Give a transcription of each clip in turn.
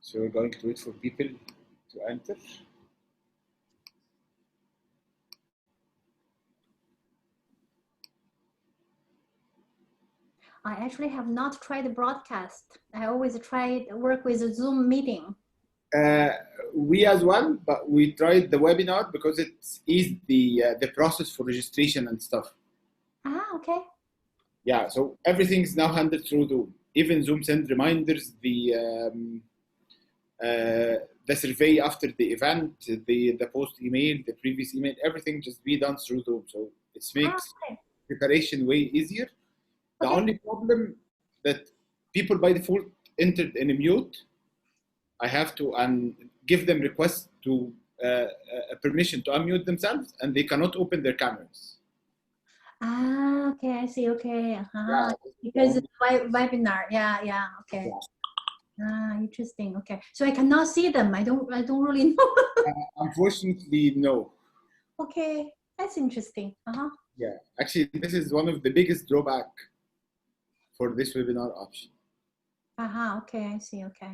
So we're going to wait for people to enter. I actually have not tried the broadcast. I always work with a Zoom meeting. We as well, but we tried the webinar because it's easy the process for registration and stuff. Ah, okay. Yeah, so everything's now handled through Zoom. Even Zoom send reminders, the survey after the event, the post email, the previous email, everything just be done through Zoom. So it makes preparation way easier. The only problem that people by default entered in a mute. I have to give them request to permission to unmute themselves, and they cannot open their cameras. Ah, okay, I see. Okay, yeah, because it's webinar. Yeah, okay. Yeah. Ah, interesting. Okay, so I cannot see them. I don't really know. Unfortunately, no. Okay, that's interesting. Yeah, actually, this is one of the biggest drawback for this webinar option. Okay, I see. Okay.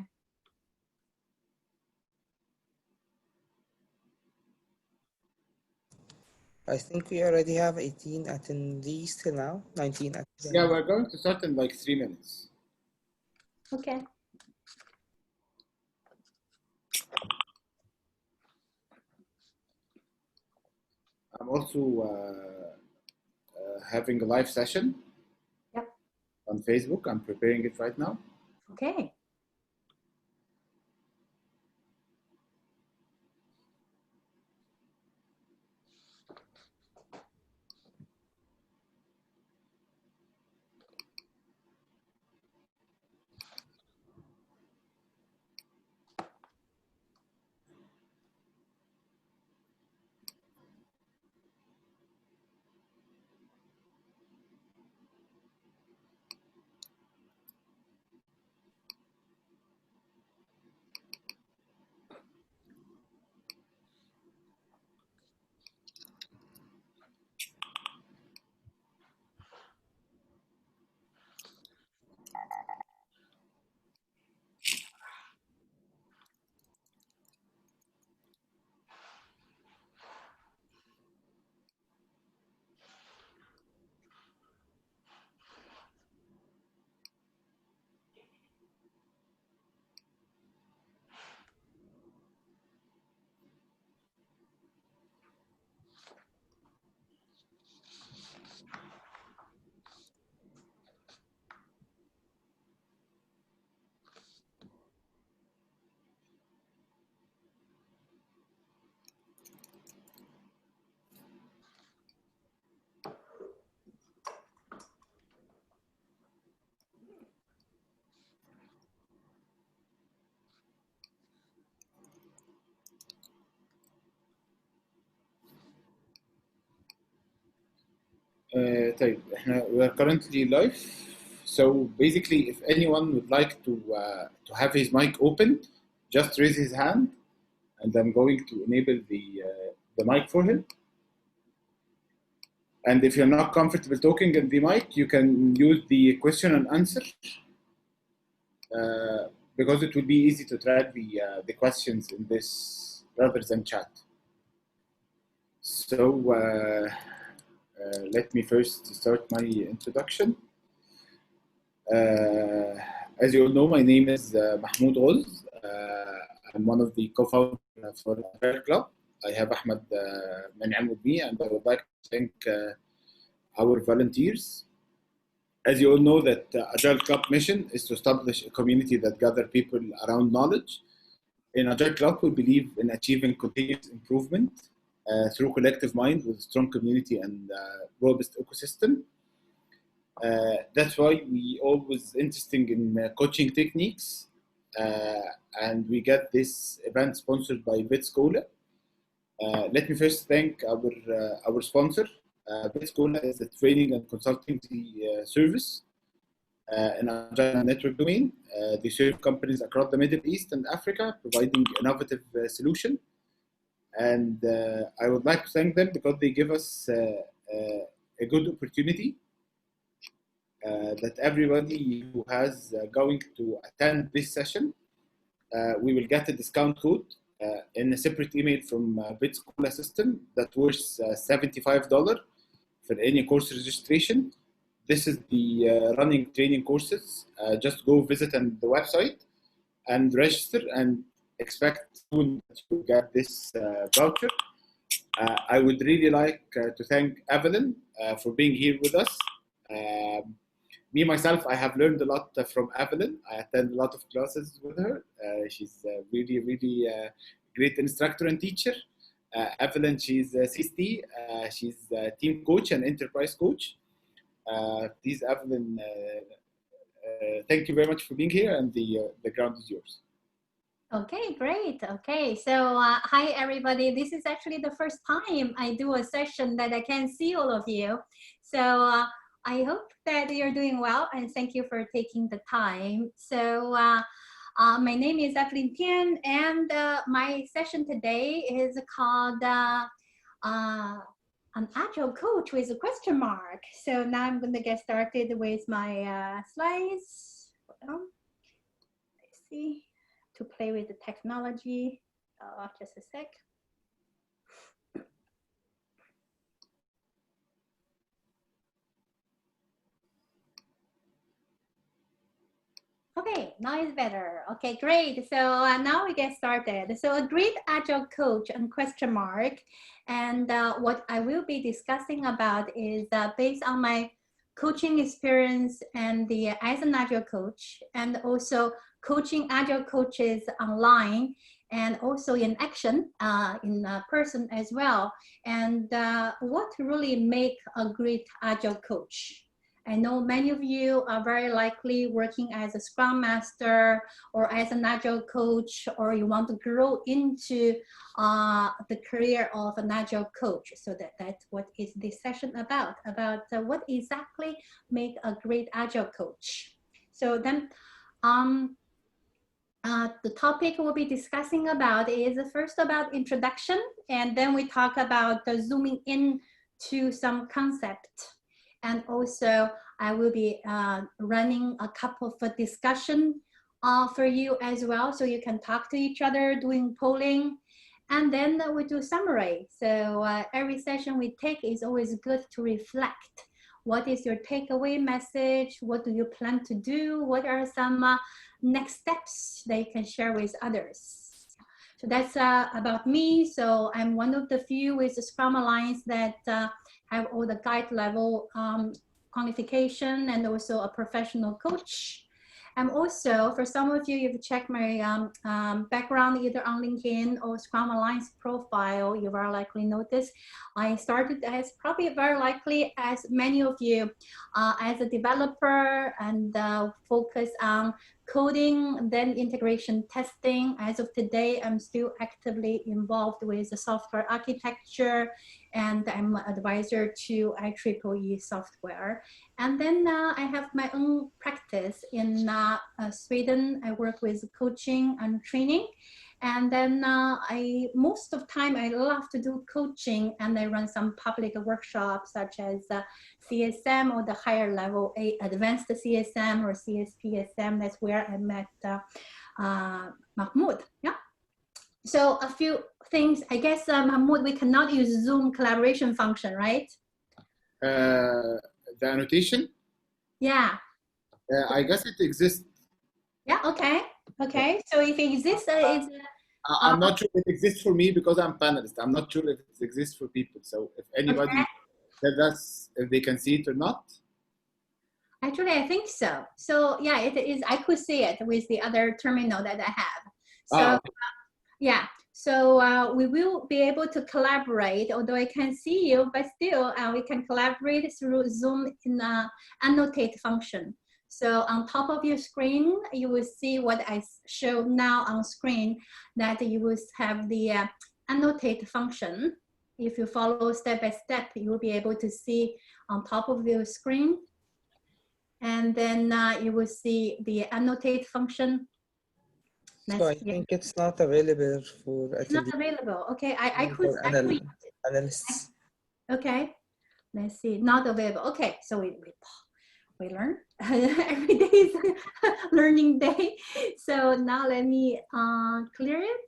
I think we already have 18 attendees till now, 19 attendees. Yeah, we're going to start in like 3 minutes. Okay. I'm also having a live session on Facebook. I'm preparing it right now. Okay. طيب احنا we are currently live. So basically, if anyone would like to have his mic open, just raise his hand, and I'm going to enable the mic for him. And if you're not comfortable talking in the mic, you can use the question and answer because it will be easy to track the questions in this rather than chat. So let me first start my introduction. As you all know, my name is Mahmoud Oz. I'm one of the co-founders for AgileClub. I have Ahmed Man'am with me, and I would like to thank our volunteers. As you all know, that AgileClub mission is to establish a community that gather people around knowledge. In AgileClub, we believe in achieving continuous improvement through collective mind with strong community and robust ecosystem. That's why we always interested in coaching techniques, and we get this event sponsored by VetScholar. Let me first thank our sponsor. VetScholar is a training and consultancy service in Agile network domain. They serve companies across the Middle East and Africa, providing innovative solution. And I would like to thank them because they give us a good opportunity that everybody who has going to attend this session we will get a discount code in a separate email from Bitschool system that worth $75 for any course registration. This is the running training courses. Just go visit on the website and register, and expect soon that you will get this voucher. I would really like to thank Evelyn for being here with us. Me, myself, I have learned a lot from Evelyn. I attend a lot of classes with her. She's a really, really great instructor and teacher. Evelyn, she's a CST. She's a team coach and enterprise coach. Please, Evelyn, thank you very much for being here, and the ground is yours. Okay, great. Okay, so hi everybody. This is actually the first time I do a session that I can see all of you. So I hope that you're doing well, and thank you for taking the time. So my name is Evelyn Tian, and my session today is called an Agile Coach with a question mark. So now I'm going to get started with my slides. Let's see, to play with the technology. Just a sec. Okay, now it's better. Okay, great. So now we get started. So a great Agile coach and question mark. And what I will be discussing about is based on my coaching experience and as an Agile coach, and also coaching Agile coaches online and also in action, in person as well. And what really make a great Agile coach? I know many of you are very likely working as a Scrum Master or as an Agile coach, or you want to grow into the career of an Agile coach. So that's what is this session about what exactly make a great Agile coach. So then the topic we'll be discussing about is first about introduction, and then we talk about zooming in to some concept. And also, I will be running a couple of discussion for you as well, so you can talk to each other, doing polling. And then we do summary. So every session we take is always good to reflect. What is your takeaway message? What do you plan to do? What are some next steps that you can share with others? So that's about me. So I'm one of the few with the Scrum Alliance that have all the guide level qualification and also a professional coach. And also, for some of you, you've checked my background either on LinkedIn or Scrum Alliance profile, you very likely notice I started as probably very likely as many of you as a developer and focus on coding, then integration testing. As of today, I'm still actively involved with the software architecture, and I'm an advisor to IEEE software. And then I have my own practice in Sweden. I work with coaching and training. And then most of time I love to do coaching, and I run some public workshops such as CSM or the higher level, advanced CSM or CSPSM. That's where I met Mahmoud. Yeah. So a few things, I guess, Mahmoud, we cannot use Zoom collaboration function, right? The annotation? Yeah. I guess it exists. Yeah, okay. Okay, so if it exists, it's... I'm not sure it exists for me because I'm panelist. I'm not sure if it exists for people. So if anybody tells us if they can see it or not. Actually, I think so. So yeah, it is. I could see it with the other terminal that I have. So yeah, so we will be able to collaborate, although I can see you, but still we can collaborate through Zoom in the annotate function. So on top of your screen, you will see what I show now on screen, that you will have the annotate function. If you follow step by step, you will be able to see on top of your screen. And then you will see the annotate function. So I think it's not available for attendees. It's not available. Okay, I could analysts. Okay, let's see, not available. Okay, so we learn every day is learning day. So now let me clear it,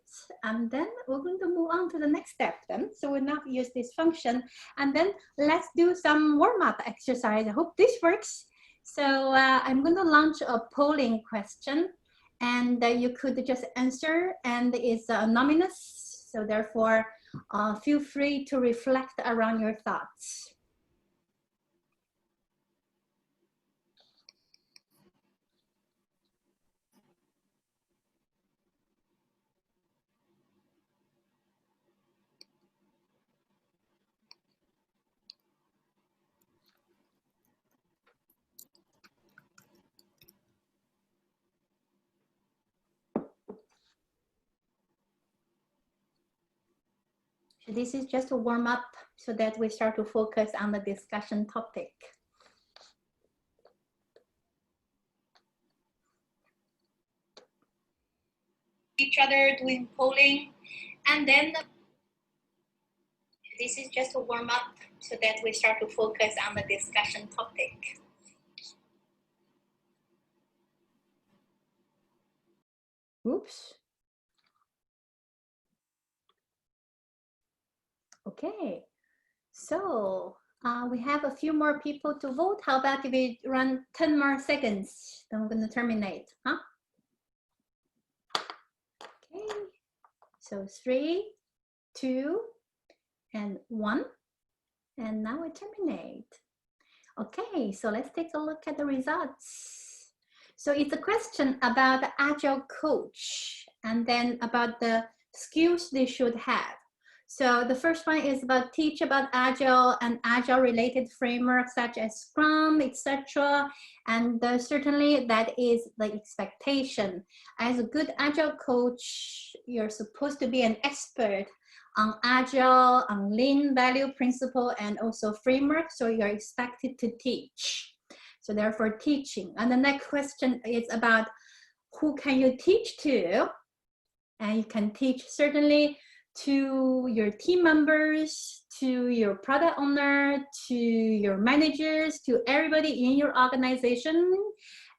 and then we're going to move on to the next step then. So we'll now use this function, and then let's do some warm-up exercise. I hope this works. So I'm going to launch a polling question, and you could just answer, and it's anonymous. So therefore, feel free to reflect around your thoughts. So this is just a warm up so that we start to focus on the discussion topic. Each other doing polling, and then this is just a warm up so that we start to focus on the discussion topic. Oops. Okay, so we have a few more people to vote. How about if we run 10 more seconds? Then we're going to terminate, huh? Okay, so 3, 2, and 1, and now we terminate. Okay, so let's take a look at the results. So it's a question about the Agile Coach, and then about the skills they should have. So the first one is about teach about Agile and Agile related frameworks such as Scrum, etc. And certainly that is the expectation. As a good Agile coach, you're supposed to be an expert on Agile, on Lean value principle, and also framework. So you're expected to teach. So therefore teaching. And the next question is about who can you teach to? And you can teach certainly to your team members, to your product owner, to your managers, to everybody in your organization,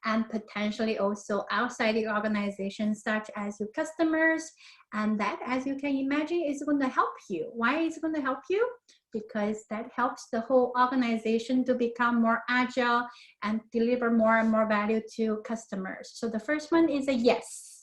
and potentially also outside the organization, such as your customers. And that, as you can imagine, is going to help you. Why is it going to help you? Because that helps the whole organization to become more agile and deliver more and more value to customers. So the first one is a yes.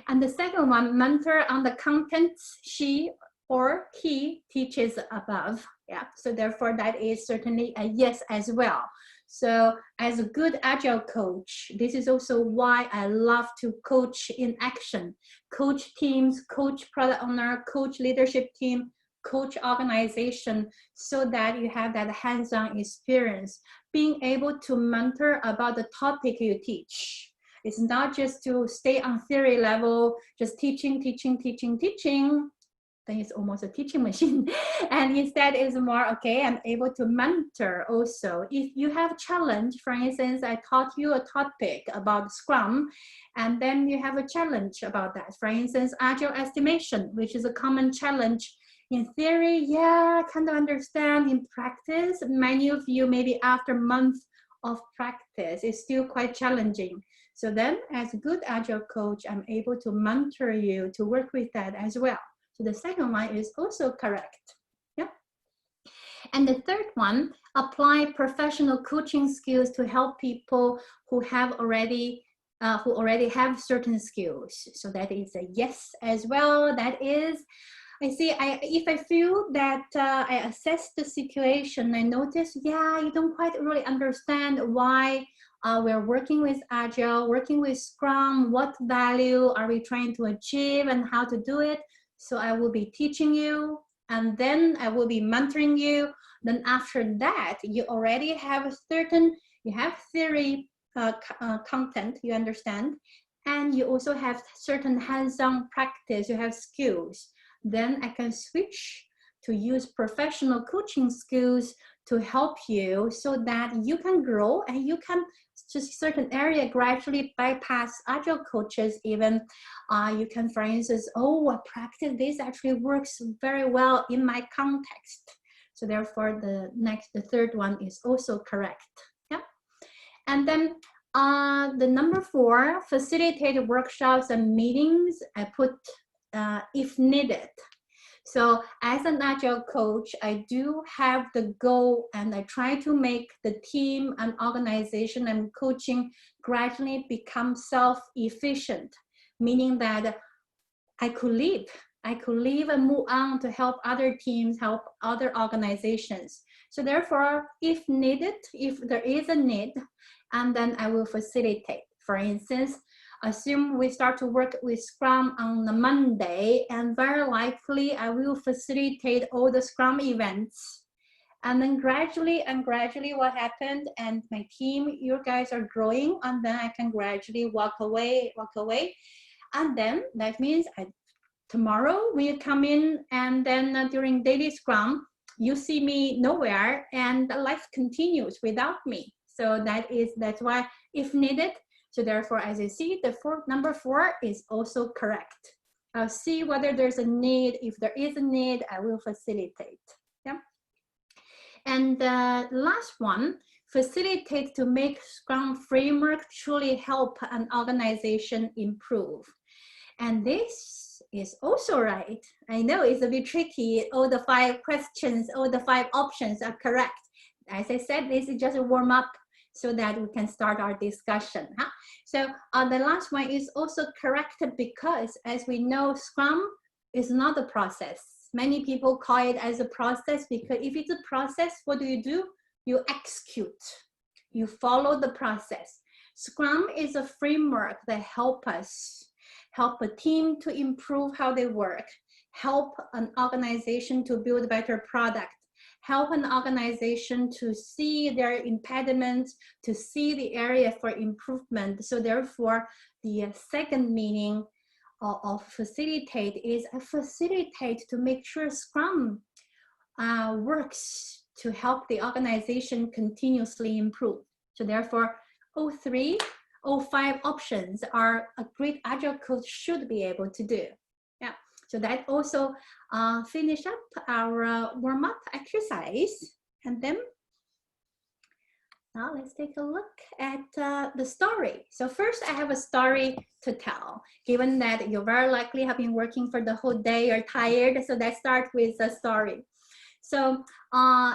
And the second one, mentor on the content she or he teaches above. Yeah, so therefore that is certainly a yes as well. So as a good Agile coach, this is also why I love to coach in action. Coach teams, coach product owner, coach leadership team, coach organization, so that you have that hands-on experience, being able to mentor about the topic you teach. It's not just to stay on theory level, just teaching. Then it's almost a teaching machine. And instead it's more, okay, I'm able to mentor also. If you have a challenge, for instance, I taught you a topic about Scrum, and then you have a challenge about that. For instance, Agile estimation, which is a common challenge. In theory, yeah, I kind of understand. In practice, many of you, maybe after months of practice, it's still quite challenging. So then as a good Agile coach, I'm able to mentor you to work with that as well. So the second one is also correct. Yeah. And the third one, apply professional coaching skills to help people who already have certain skills. So that is a yes as well. That is, I see, if I feel that I assess the situation, I notice, yeah, you don't quite really understand why we're working with Agile, working with Scrum, what value are we trying to achieve and how to do it. So I will be teaching you, and then I will be mentoring you. Then after that, you already have you have theory content, you understand, and you also have certain hands-on practice, you have skills. Then I can switch to use professional coaching skills to help you so that you can grow and you can just certain area gradually bypass Agile coaches even. You can, for instance, practice this actually works very well in my context. So therefore the third one is also correct. Yeah. And then The number 4, facilitate workshops and meetings. I put if needed. So as an Agile coach, I do have the goal, and I try to make the team and organization and coaching gradually become self-efficient, meaning that I could leave and move on to help other teams, help other organizations. So therefore, if needed, if there is a need, and then I will facilitate. For instance, assume we start to work with Scrum on a Monday, and very likely I will facilitate all the Scrum events. And then gradually what happened, and my team, you guys are growing, and then I can gradually walk away. And then that means tomorrow when you come in, and then during daily Scrum, you see me nowhere, and life continues without me. So that's why if needed. So therefore, as you see, the number 4 is also correct. I'll see whether there's a need. If there is a need, I will facilitate. Yeah. And the last one, facilitate to make Scrum framework truly help an organization improve. And this is also right. I know it's a bit tricky. All the 5 questions, all the 5 options are correct. As I said, this is just a warm up so that we can start our discussion. Huh? So the last one is also correct, because as we know, Scrum is not a process. Many people call it as a process, because if it's a process, what do? You execute. You follow the process. Scrum is a framework that help a team to improve how they work, help an organization to build better product, help an organization to see their impediments, to see the area for improvement. So therefore, the second meaning of facilitate is a facilitate to make sure Scrum works to help the organization continuously improve. So therefore, all 5 options are a great Agile coach should be able to do. Yeah. So that also finish up our warm-up exercise. And then now let's take a look at the story. So first I have a story to tell. Given that you very likely have been working for the whole day, you're tired, so let's start with a story. So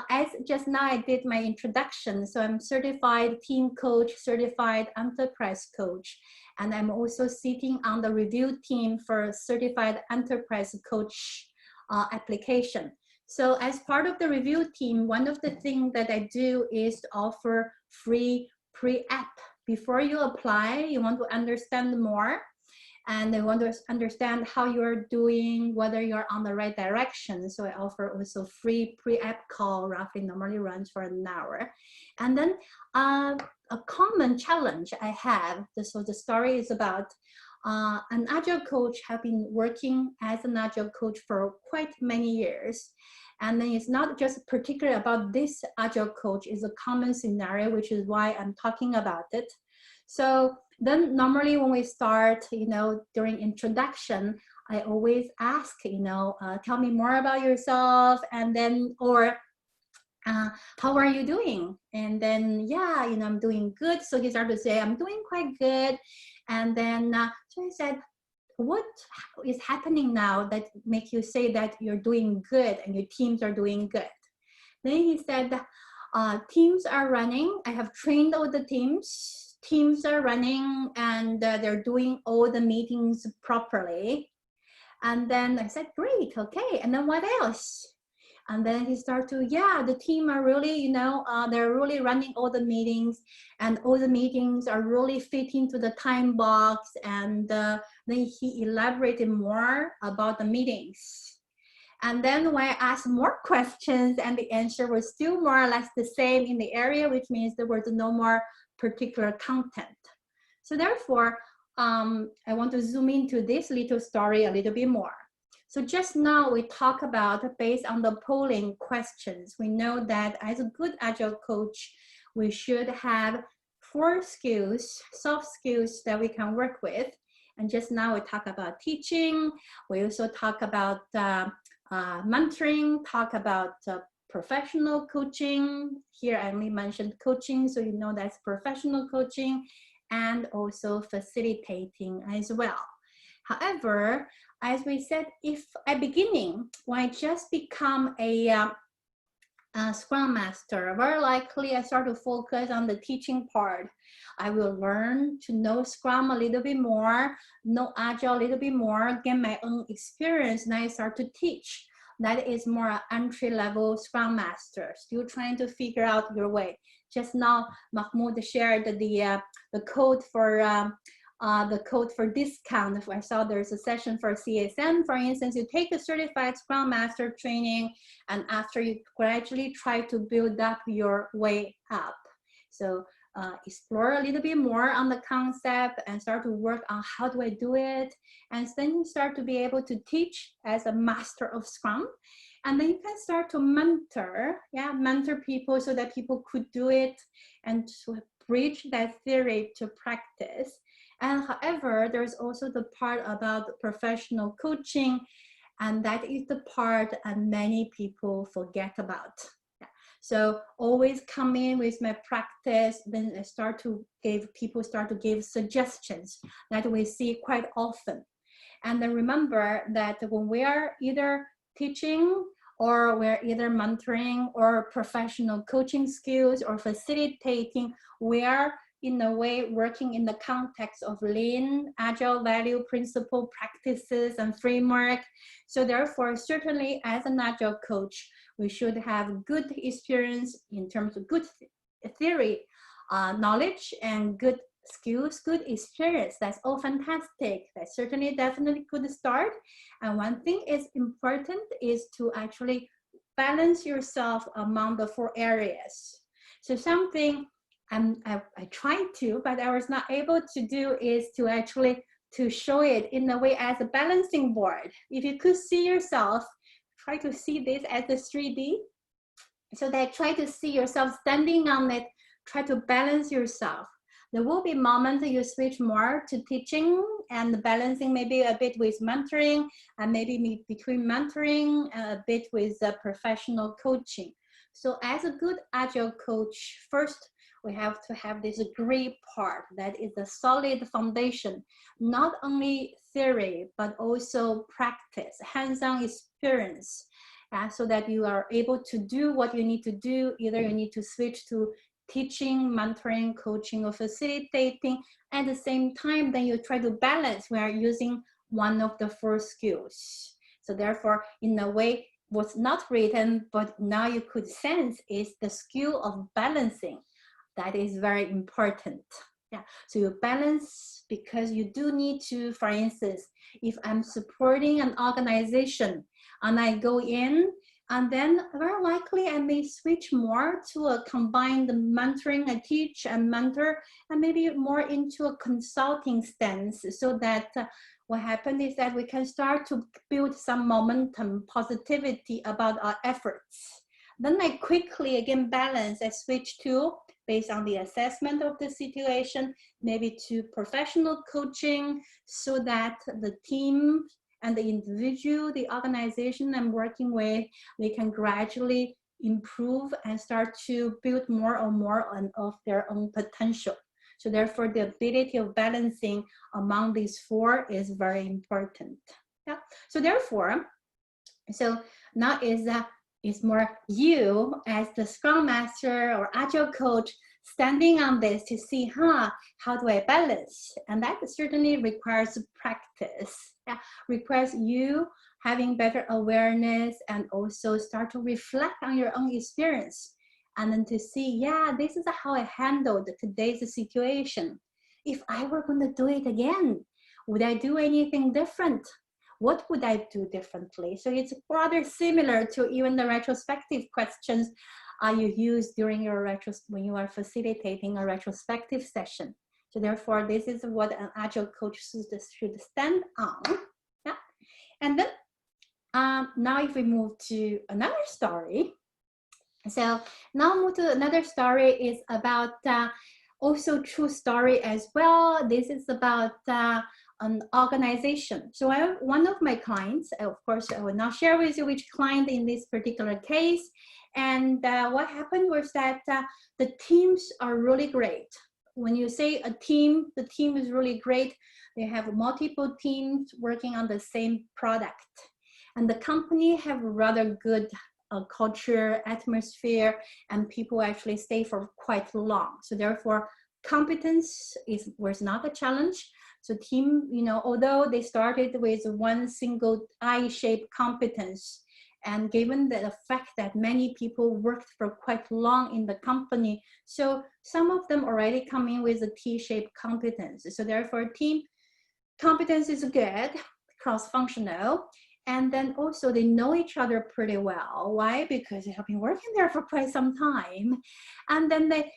as just now I did my introduction, so I'm certified team coach, certified enterprise coach, and I'm also sitting on the review team for certified enterprise coach application. So as part of the review team, one of the things that I do is to offer free pre-app. Before you apply, you want to understand more, and I want to understand how you're doing, whether you're on the right direction. So I offer also free pre-app call, roughly normally runs for an hour. And then a common challenge I have, so the story is about an Agile coach have been working as an Agile coach for quite many years. And then it's not just particular about this Agile coach, it's a common scenario, which is why I'm talking about it. So then normally when we start, during introduction, I always ask, tell me more about yourself, and then, or how are you doing? And then, yeah, I'm doing good. So he started to say, I'm doing quite good. And then, so I said, what is happening now that make you say that you're doing good and your teams are doing good? Then he said, teams are running. I have trained all the teams. Teams are running, and they're doing all the meetings properly. And then I said, great, okay. And then what else? And then he started to, yeah, the team are really, they're really running all the meetings, and all the meetings are really fitting to the time box. And then he elaborated more about the meetings. And then when I asked more questions, and the answer was still more or less the same in the area, which means there was no more particular content. So therefore, I want to zoom into this little story a little bit more. So just now we talk about, based on the polling questions, we know that as a good Agile coach, we should have 4 skills, soft skills that we can work with. And just now we talk about teaching. We also talk about mentoring, talk about professional coaching. Here I only mentioned coaching, so that's professional coaching. and also facilitating as well. However, as we said, if at beginning, when I just become a Scrum Master, very likely I start to focus on the teaching part. I will learn to know Scrum a little bit more, know Agile a little bit more, get my own experience, and I start to teach. That is more entry-level Scrum Master, still trying to figure out your way. Just now, Mahmoud shared the code for discount. I saw there's a session for CSM. For instance, you take the certified Scrum Master training, and after you gradually try to build up your way up. So explore a little bit more on the concept and start to work on how do I do it. And then you start to be able to teach as a master of Scrum. And then you can start to mentor people so that people could do it and to bridge that theory to practice. And however, there's also the part about professional coaching, and that is the part that many people forget about. So always come in with my practice, then I start to give suggestions that we see quite often. And then remember that when we are either teaching or we're either mentoring or professional coaching skills or facilitating, we are in a way working in the context of lean, agile value principle practices and framework. So therefore, certainly as an agile coach, we should have good experience in terms of good theory, knowledge, and good skills, good experience. That's all fantastic. That's certainly definitely good start. And one thing is important is to actually balance yourself among the 4 areas. So something I tried to, but I was not able to do is to actually to show it in a way as a balancing board. If you could see yourself, try to see this as a 3D. So that try to see yourself standing on it, try to balance yourself. There will be moments you switch more to teaching and balancing maybe a bit with mentoring and maybe between mentoring and a bit with professional coaching. So as a good agile coach, first, we have to have this great part that is a solid foundation, not only theory, but also practice, hands-on experience, so that you are able to do what you need to do. Either you need to switch to teaching, mentoring, coaching, or facilitating. At the same time, then you try to balance. We are using one of the 4 skills. So therefore, in a way, what's not written, but now you could sense is the skill of balancing. That is very important. Yeah. So you balance because you do need to, for instance, if I'm supporting an organization and I go in, and then very likely I may switch more to a combined mentoring, I teach and mentor, and maybe more into a consulting stance, so that what happened is that we can start to build some momentum, positivity about our efforts. Then I quickly again balance, I switch to, based on the assessment of the situation, maybe to professional coaching, so that the team and the individual, the organization I'm working with, they can gradually improve and start to build more and more of their own potential. So therefore, the ability of balancing among these 4 is very important. Yeah. So therefore, so now is more you as the Scrum Master or Agile Coach standing on this to see, how do I balance? And that certainly requires practice. Yeah, requires you having better awareness and also start to reflect on your own experience. And then to see, this is how I handled today's situation. If I were going to do it again, would I do anything different? What would I do differently? So it's rather similar to even the retrospective questions you use during your when you are facilitating a retrospective session. So therefore, this is what an agile coach should stand on. Yeah. And then now if we move to another story. So now move to another story is about also true story as well. This is about an organization. So one of my clients, of course, I will not share with you which client in this particular case. And what happened was that the teams are really great. when you say a team, the team is really great. They have multiple teams working on the same product. And the company have rather good culture, atmosphere, and people actually stay for quite long. So therefore, competence was not a challenge. So team, you know, although they started with one single I-shaped competence, and given the fact that many people worked for quite long in the company, so some of them already come in with a T-shaped competence. So therefore, team competence is good, cross-functional. And then also they know each other pretty well. Why? Because they have been working there for quite some time. And then they,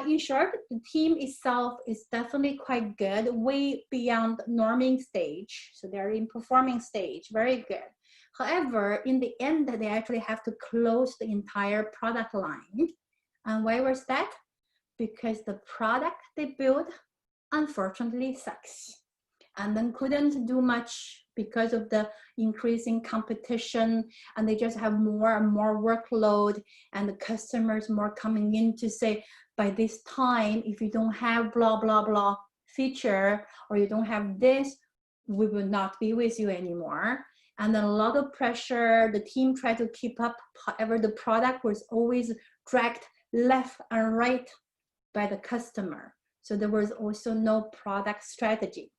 in short, the team itself is definitely quite good, way beyond norming stage. So they're in performing stage, very good. However, in the end, they actually have to close the entire product line. And why was that? Because the product they built, unfortunately, sucks. And then couldn't do much because of the increasing competition, and they just have more and more workload, and the customers more coming in to say, by this time, if you don't have blah, blah, blah feature, or you don't have this, we will not be with you anymore. And then a lot of pressure, the team tried to keep up, however, the product was always dragged left and right by the customer. So there was also no product strategy.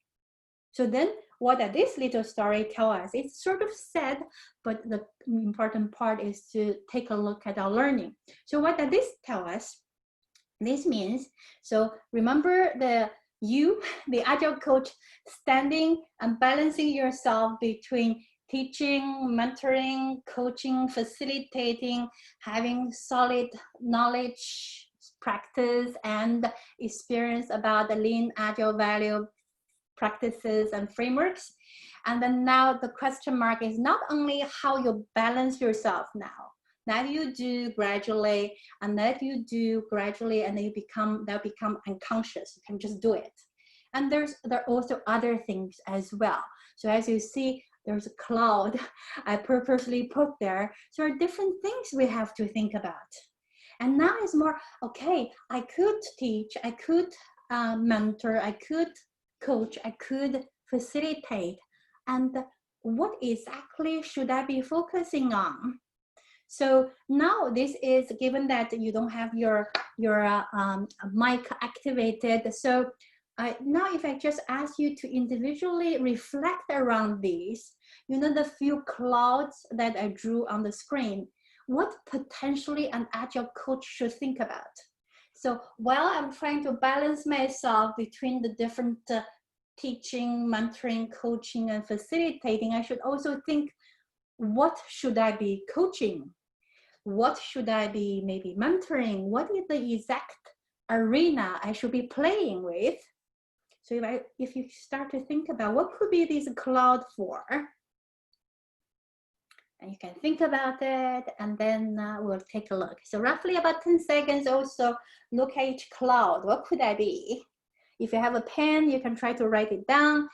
So then what does this little story tell us? It's sort of sad, but the important part is to take a look at our learning. So what does this tell us? This means, so remember the Agile coach, standing and balancing yourself between teaching, mentoring, coaching, facilitating, having solid knowledge, practice, and experience about the lean agile value practices and frameworks. And then now the question mark is not only how you balance yourself now, that you do gradually, and that you do gradually, and then they'll become unconscious. You can just do it. And there are also other things as well. So as you see, there's a cloud I purposely put there. So there are different things we have to think about. And now it's more, okay, I could teach, I could mentor, I could coach, I could facilitate, and what exactly should I be focusing on? So now this is, given that you don't have your mic activated, so now if I just ask you to individually reflect around these, you know, the few clouds that I drew on the screen, what potentially an agile coach should think about. So while I'm trying to balance myself between the different teaching, mentoring, coaching, and facilitating, I should also think, what should I be coaching? What should I be maybe mentoring? What is the exact arena I should be playing with? So if you start to think about what could be this cloud for, and you can think about it, and then we'll take a look. So roughly about 10 seconds also, look at each cloud. What could I be? If you have a pen, you can try to write it down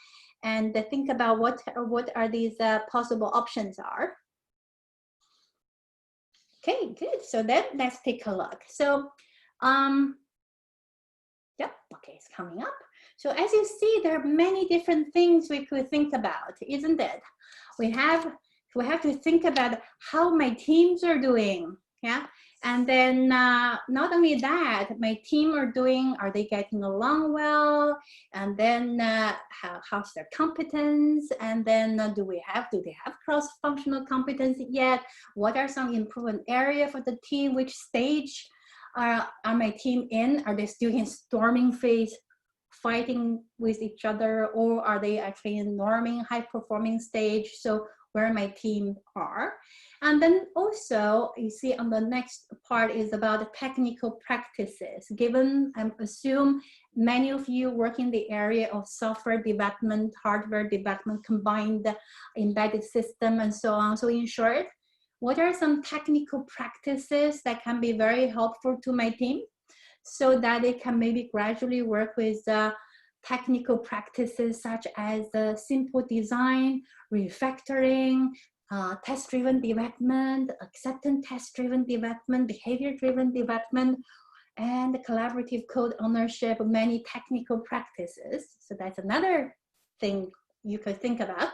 and think about what are these possible options are. Okay, good. So then let's take a look. So, yep, okay, it's coming up. So as you see, there are many different things we could think about, isn't it? We have to think about how my teams are doing, yeah? And then not only that, my team are they getting along well? And then how's their competence? And then do they have cross-functional competence yet? What are some improvement area for the team? Which stage are my team in? Are they still in storming phase, fighting with each other, or are they actually in norming, high-performing stage? So where my team are. And then also, you see on the next part is about technical practices. Given, I assume many of you work in the area of software development, hardware development, combined embedded system, and so on. So in short, what are some technical practices that can be very helpful to my team so that they can maybe gradually work with technical practices such as simple design, refactoring, test-driven development, acceptance test-driven development, behavior-driven development, and collaborative code ownership, many technical practices. So that's another thing you could think about.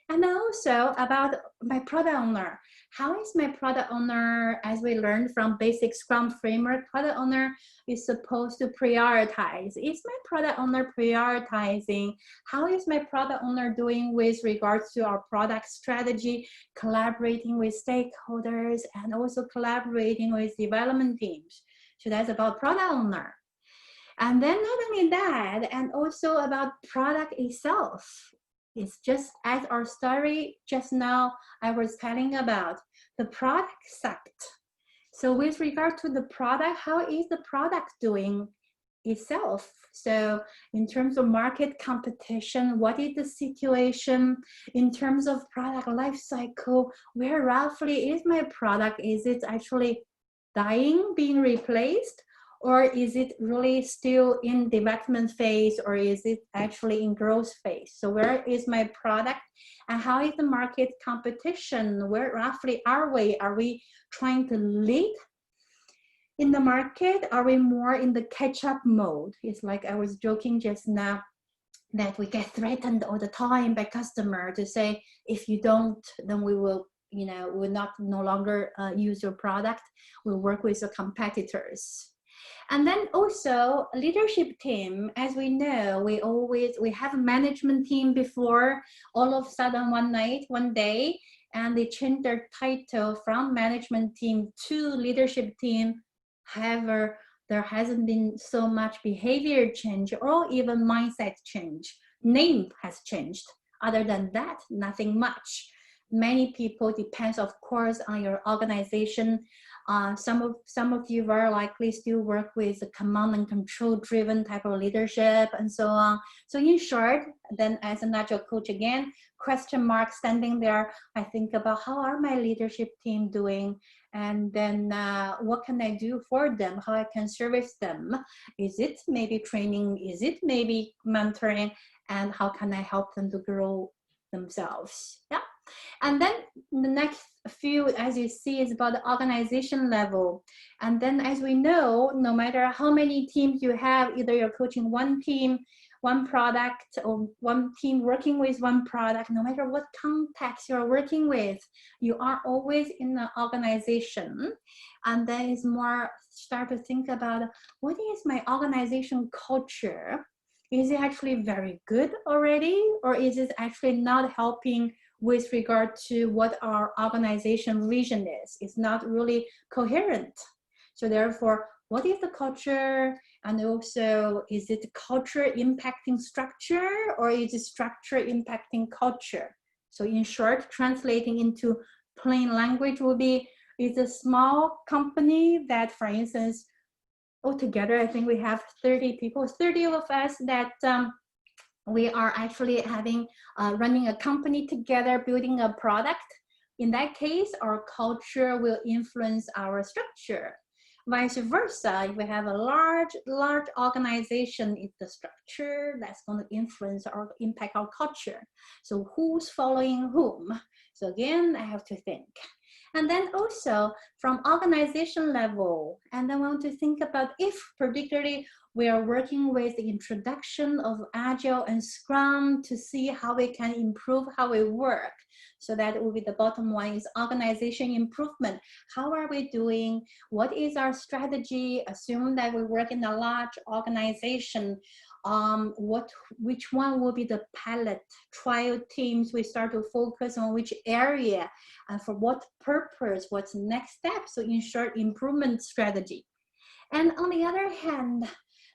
And also about my product owner. How is my product owner, as we learned from basic Scrum framework, product owner is supposed to prioritize. Is my product owner prioritizing? How is my product owner doing with regards to our product strategy, collaborating with stakeholders, and also collaborating with development teams? So that's about product owner. And then not only that, and also about product itself. It's just as our story just now I was telling about, the product sucked. So with regard to the product, how is the product doing itself? So in terms of market competition, what is the situation? In terms of product life cycle, where roughly is my product? Is it actually dying, being replaced? Or is it really still in development phase, or is it actually in growth phase? So where is my product, and how is the market competition? Where roughly are we? Are we trying to lead in the market? Are we more in the catch-up mode? It's like I was joking just now that we get threatened all the time by customer to say, if you don't, then we will, you know, we will not no longer use your product. We'll work with the competitors. And then also leadership team, as we know, we have a management team before. All of a sudden one day, and they changed their title from management team to leadership team. However, there hasn't been so much behavior change or even mindset change. Name has changed. Other than that, nothing much. Many people, depends of course on your organization. Some of you very likely still work with a command and control driven type of leadership and so on. So in short, then as an Agile coach again, question mark standing there, I think about how are my leadership team doing, and then what can I do for them, how I can service them. Is it maybe training, is it maybe mentoring, and how can I help them to grow themselves? Yeah. And then the next few, as you see, is about the organization level. And then as we know, no matter how many teams you have, either you're coaching one team, one product, or one team working with one product, no matter what context you're working with, you are always in the organization. And then is more start to think about, what is my organization culture? Is it actually very good already? Or is it actually not helping with regard to what our organization vision is? It's not really coherent. So therefore, what is the culture? And also, is it culture impacting structure, or is it structure impacting culture? So in short, translating into plain language would be, is a small company that, for instance, altogether, I think we have 30 people, 30 of us that we are actually having running a company together, building a product. In that case, our culture will influence our structure. Vice versa, if we have a large organization, it's the structure that's going to influence or impact our culture. So who's following whom? So again, I have to think. And then also from organization level, and I want to think about if particularly we are working with the introduction of Agile and Scrum to see how we can improve how we work. So that will be the bottom line is organization improvement. How are we doing? What is our strategy? Assume that we work in a large organization. Which one will be the pilot trial teams? We start to focus on which area and for what purpose, what's the next step? So in short, improvement strategy. And on the other hand,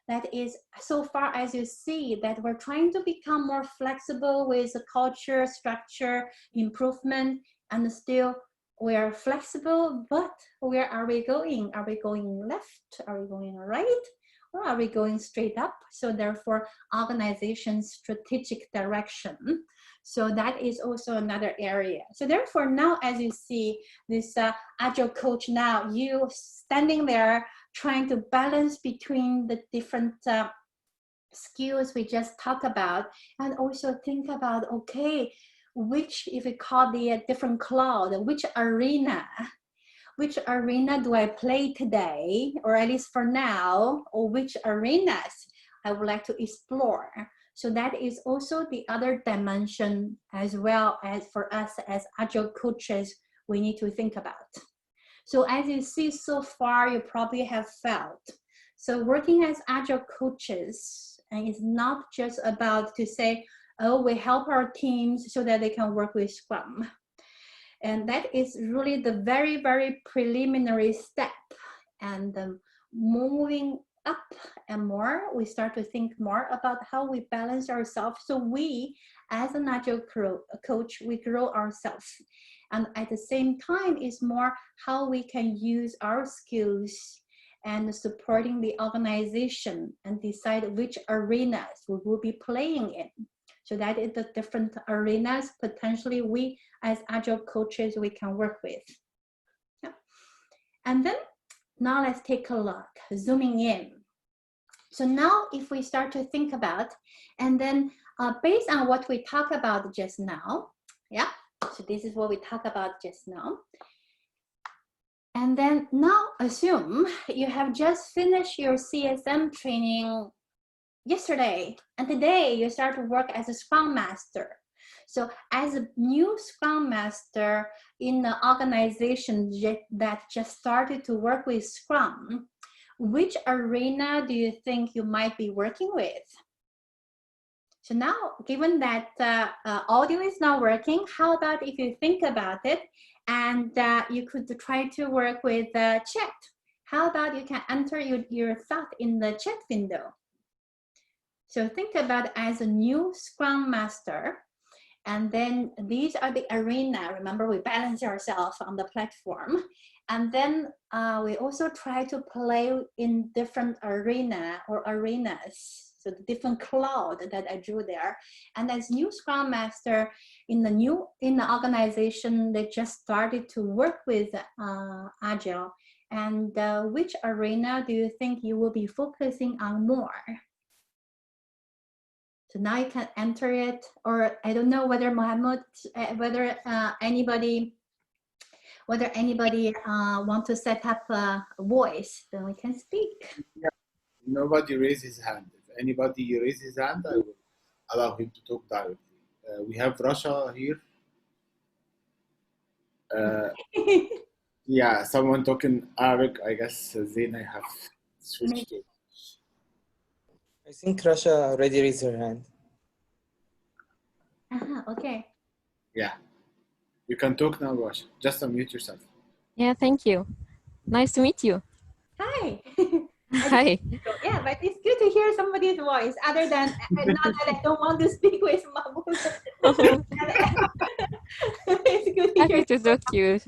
that is so far as you see that we're trying to become more flexible with the culture, structure, improvement, and still we're flexible, but where are we going? Are we going left? Are we going right? Or are we going straight up? So therefore, organization strategic direction. So that is also another area. So therefore now, as you see this Agile coach now, you standing there trying to balance between the different skills we just talked about, and also think about, okay, which, if we call the different cloud, which arena, which arena do I play today, or at least for now, or which arenas I would like to explore. So that is also the other dimension as well as for us as Agile coaches, we need to think about. So as you see so far, you probably have felt. So working as Agile coaches, and it's not just about to say, oh, we help our teams so that they can work with Scrum. And that is really the very, very preliminary step. And moving up and more, we start to think more about how we balance ourselves. So we, as an Agile coach, we grow ourselves. And at the same time, is more how we can use our skills and supporting the organization and decide which arenas we will be playing in. So that is the different arenas potentially we as Agile coaches we can work with. Yeah. And then now let's take a look, zooming in. So now if we start to think about, and then based on what we talked about just now, yeah, so this is what we talked about just now. And then now assume you have just finished your CSM training yesterday, and today you start to work as a Scrum Master. So as a new Scrum Master in the organization that just started to work with Scrum, which arena do you think you might be working with? So now, given that audio is not working, how about if you think about it and you could try to work with chat? How about you can enter your thought in the chat window? So think about as a new Scrum Master, and then these are the arena. Remember, we balance ourselves on the platform. And then we also try to play in different arena or arenas. So the different cloud that I drew there. And as new Scrum Master in the organization, they just started to work with Agile. And which arena do you think you will be focusing on more? So now you can enter it, or I don't know whether Mohammed, whether anybody want to set up a voice, then we can speak. Yeah. Nobody raised his hand. If anybody raises his hand, I will allow him to talk directly. We have Russia here. Yeah, someone talking Arabic. I guess Zain, I have switched to. I think Russia already raised her hand. Okay. Yeah, you can talk now, Russia. Just unmute yourself. Yeah, thank you. Nice to meet you. Hi. Hi. Yeah, but it's good to hear somebody's voice other than, not that I don't want to speak with Mahmoud. It's good to Happy hear. to talk to you.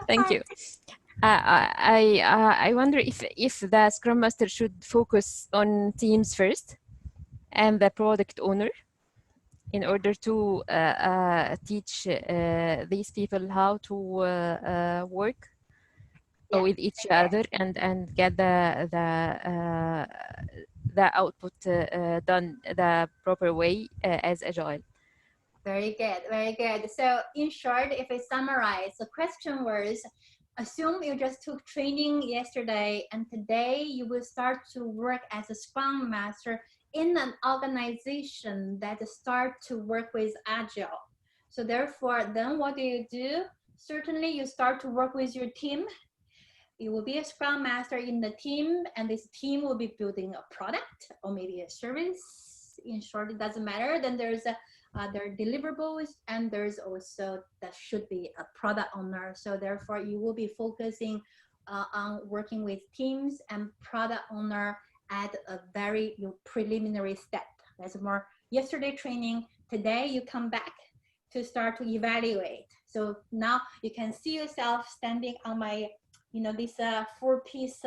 Thank you. I wonder if the Scrum Master should focus on teams first and the product owner in order to teach these people how to work with each other and get the output done the proper way as Agile. Very good, very good. So in short, if I summarize, the question was, assume you just took training yesterday and today you will start to work as a Scrum Master in an organization that start to work with Agile. So therefore, then what do? Certainly you start to work with your team. You will be a Scrum Master in the team, and this team will be building a product or maybe a service. In short, it doesn't matter. Then there's there are deliverables, and there's also that should be a product owner. So therefore, you will be focusing on working with teams and product owner at a very preliminary step. That's more yesterday training. Today you come back to start to evaluate. So now you can see yourself standing on my, this 4-piece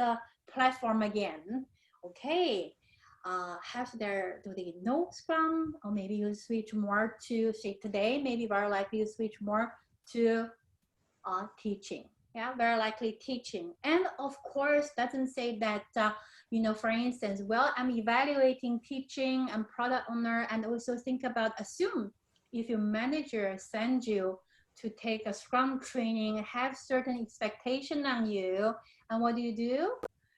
platform again. Okay. Do they know Scrum? Or maybe you switch more to, say today, maybe very likely you switch more to teaching. Yeah, very likely teaching. And of course, doesn't say that, for instance, well, I'm evaluating teaching and product owner, and also think about, assume if your manager sends you to take a Scrum training, have certain expectation on you. And what do?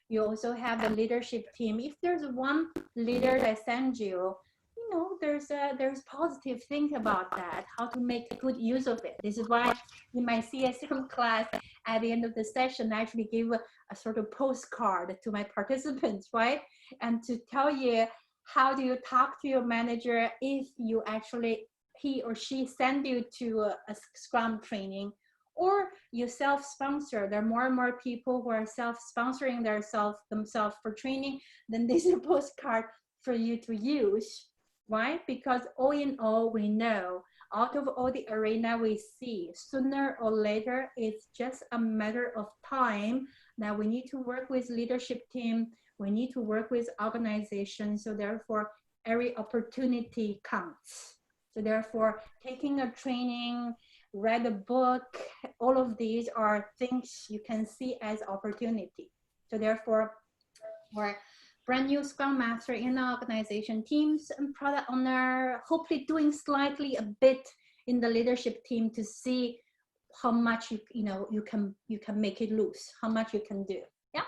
You also have the leadership team. If there's one leader that sends you, you know, there's positive thing about that, how to make good use of it. This is why in my CSM class, at the end of the session, I actually give a sort of postcard to my participants, right? And to tell you, how do you talk to your manager if you actually, he or she send you to a Scrum training, or you self-sponsor. There are more and more people who are self-sponsoring themselves for training. Then this is a postcard for you to use, right? Because all in all, we know out of all the arena we see, sooner or later, it's just a matter of time that we need to work with leadership team. We need to work with organizations. So therefore, every opportunity counts. So therefore, taking a training, read a book, all of these are things you can see as opportunity. So therefore, for brand new Scrum Master in the organization, teams and product owner, hopefully doing slightly a bit in the leadership team to see how much you can make it loose, how much you can do. Yeah,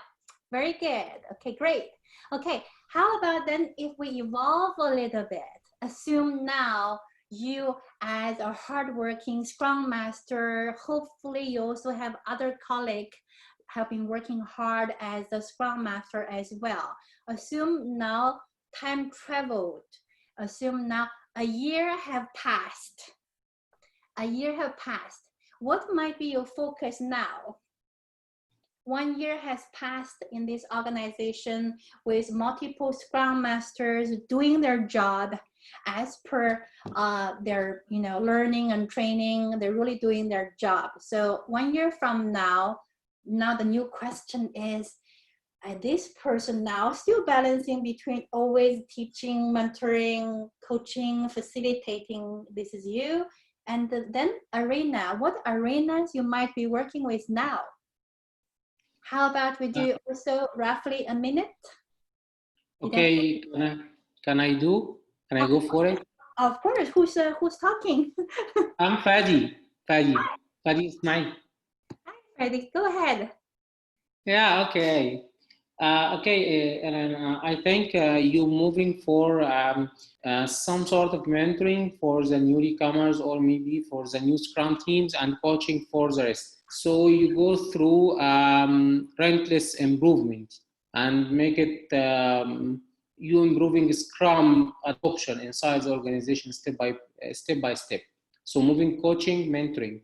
very good. Okay, great. Okay, how about then if we evolve a little bit? Assume now you as a hardworking Scrum Master, hopefully you also have other colleagues have been working hard as a Scrum Master as well. Assume now time traveled. Assume now a year have passed. A year have passed. What might be your focus now? 1 year has passed in this organization with multiple Scrum Masters doing their job as per their learning and training. They're really doing their job. So 1 year from now the new question is, this person now still balancing between always teaching, mentoring, coaching, facilitating, this is you, and then arena, what arenas you might be working with now? How about we do also roughly a minute? Okay, can I go for it? Of course. Who's talking? I'm Fadi. Fadi is mine. Hi, Fadi. Go ahead. Yeah, okay. I think you moving for some sort of mentoring for the newcomers, or maybe for the new Scrum teams, and coaching for the rest. So you go through relentless improvement and make it you improving Scrum adoption inside the organization step by step. So moving coaching, mentoring.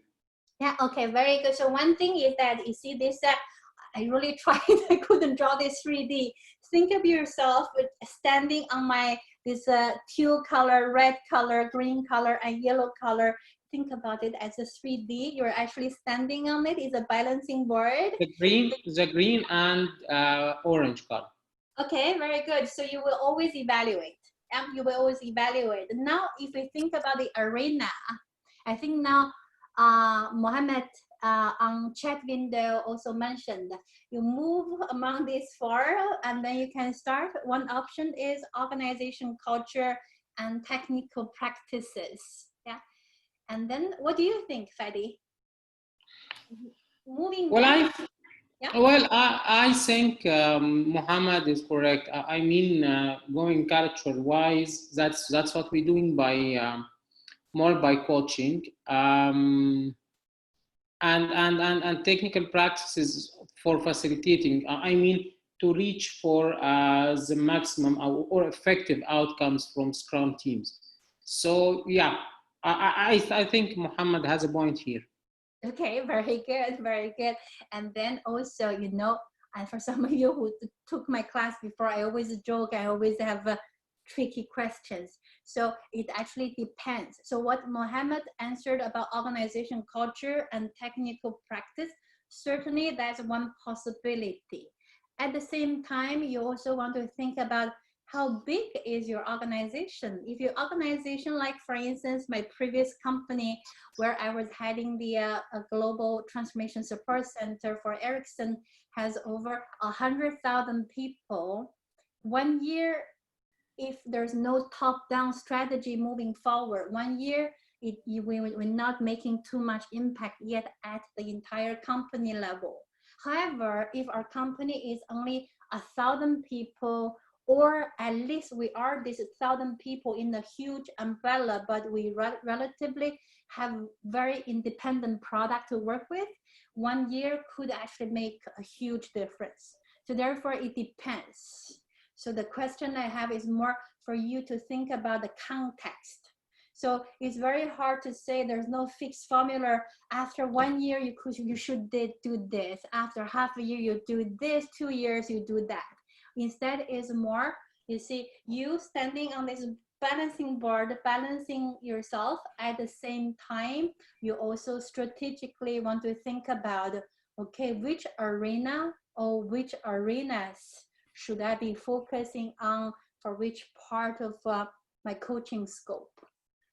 Yeah, okay, very good. So one thing is that you see this, I really tried, I couldn't draw this 3D. Think of yourself standing on this teal color, red color, green color, and yellow color. Think about it as a 3D. You're actually standing on it. It's a balancing board. The green and orange color. Okay, very good. So you will always evaluate. You will always evaluate. Now, if we think about the arena, I think now Mohammed on chat window also mentioned you move among these four, and then you can start. One option is organization culture and technical practices. Yeah, and then what do you think, Fadi? Moving. Well, I think Muhammad is correct. I mean, going culture-wise, that's what we're doing by more by coaching and technical practices for facilitating. I mean, to reach for the maximum or effective outcomes from Scrum teams. So yeah, I think Muhammad has a point here. Okay, very good, very good. And then also, and for some of you who took my class before, I always joke, I always have tricky questions. So it actually depends. So what Mohammed answered about organization culture and technical practice, certainly that's one possibility. At the same time, you also want to think about how big is your organization? If your organization, like for instance, my previous company where I was heading the global transformation support center for Ericsson has over 100,000 people. 1 year, if there's no top-down strategy moving forward, 1 year, we're not making too much impact yet at the entire company level. However, if our company is only 1,000 people, or at least we are this 1,000 people in a huge umbrella, but we relatively have very independent product to work with, 1 year could actually make a huge difference. So therefore, it depends. So the question I have is more for you to think about the context. So it's very hard to say there's no fixed formula. After 1 year, you should do this. After half a year, you do this. 2 years, you do that. Instead, it's more, you see, you standing on this balancing board, balancing yourself at the same time, you also strategically want to think about, okay, which arena or which arenas should I be focusing on for which part of my coaching scope?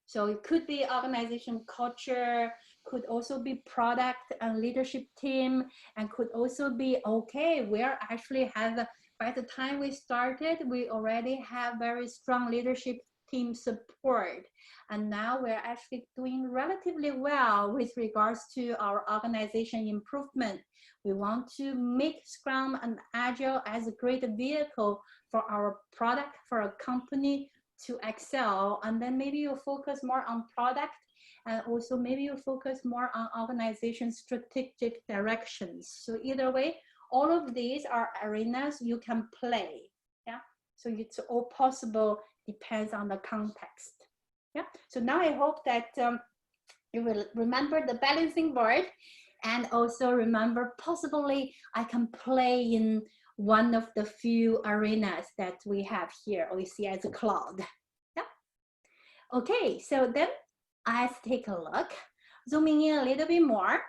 So it could be organization culture, could also be product and leadership team, and could also be, okay, we actually have, by the time we started, we already have very strong leadership team support. And now we're actually doing relatively well with regards to our organization improvement. We want to make Scrum and Agile as a great vehicle for our product, for a company to excel. And then maybe you focus more on product, and also maybe you focus more on organization strategic directions. So either way, all of these are arenas you can play. Yeah, so it's all possible, depends on the context. Yeah, so now I hope that you will remember the balancing board, and also remember possibly I can play in one of the few arenas that we have here, or we see as a cloud. Yeah. Okay, so then let's take a look, zooming in a little bit more.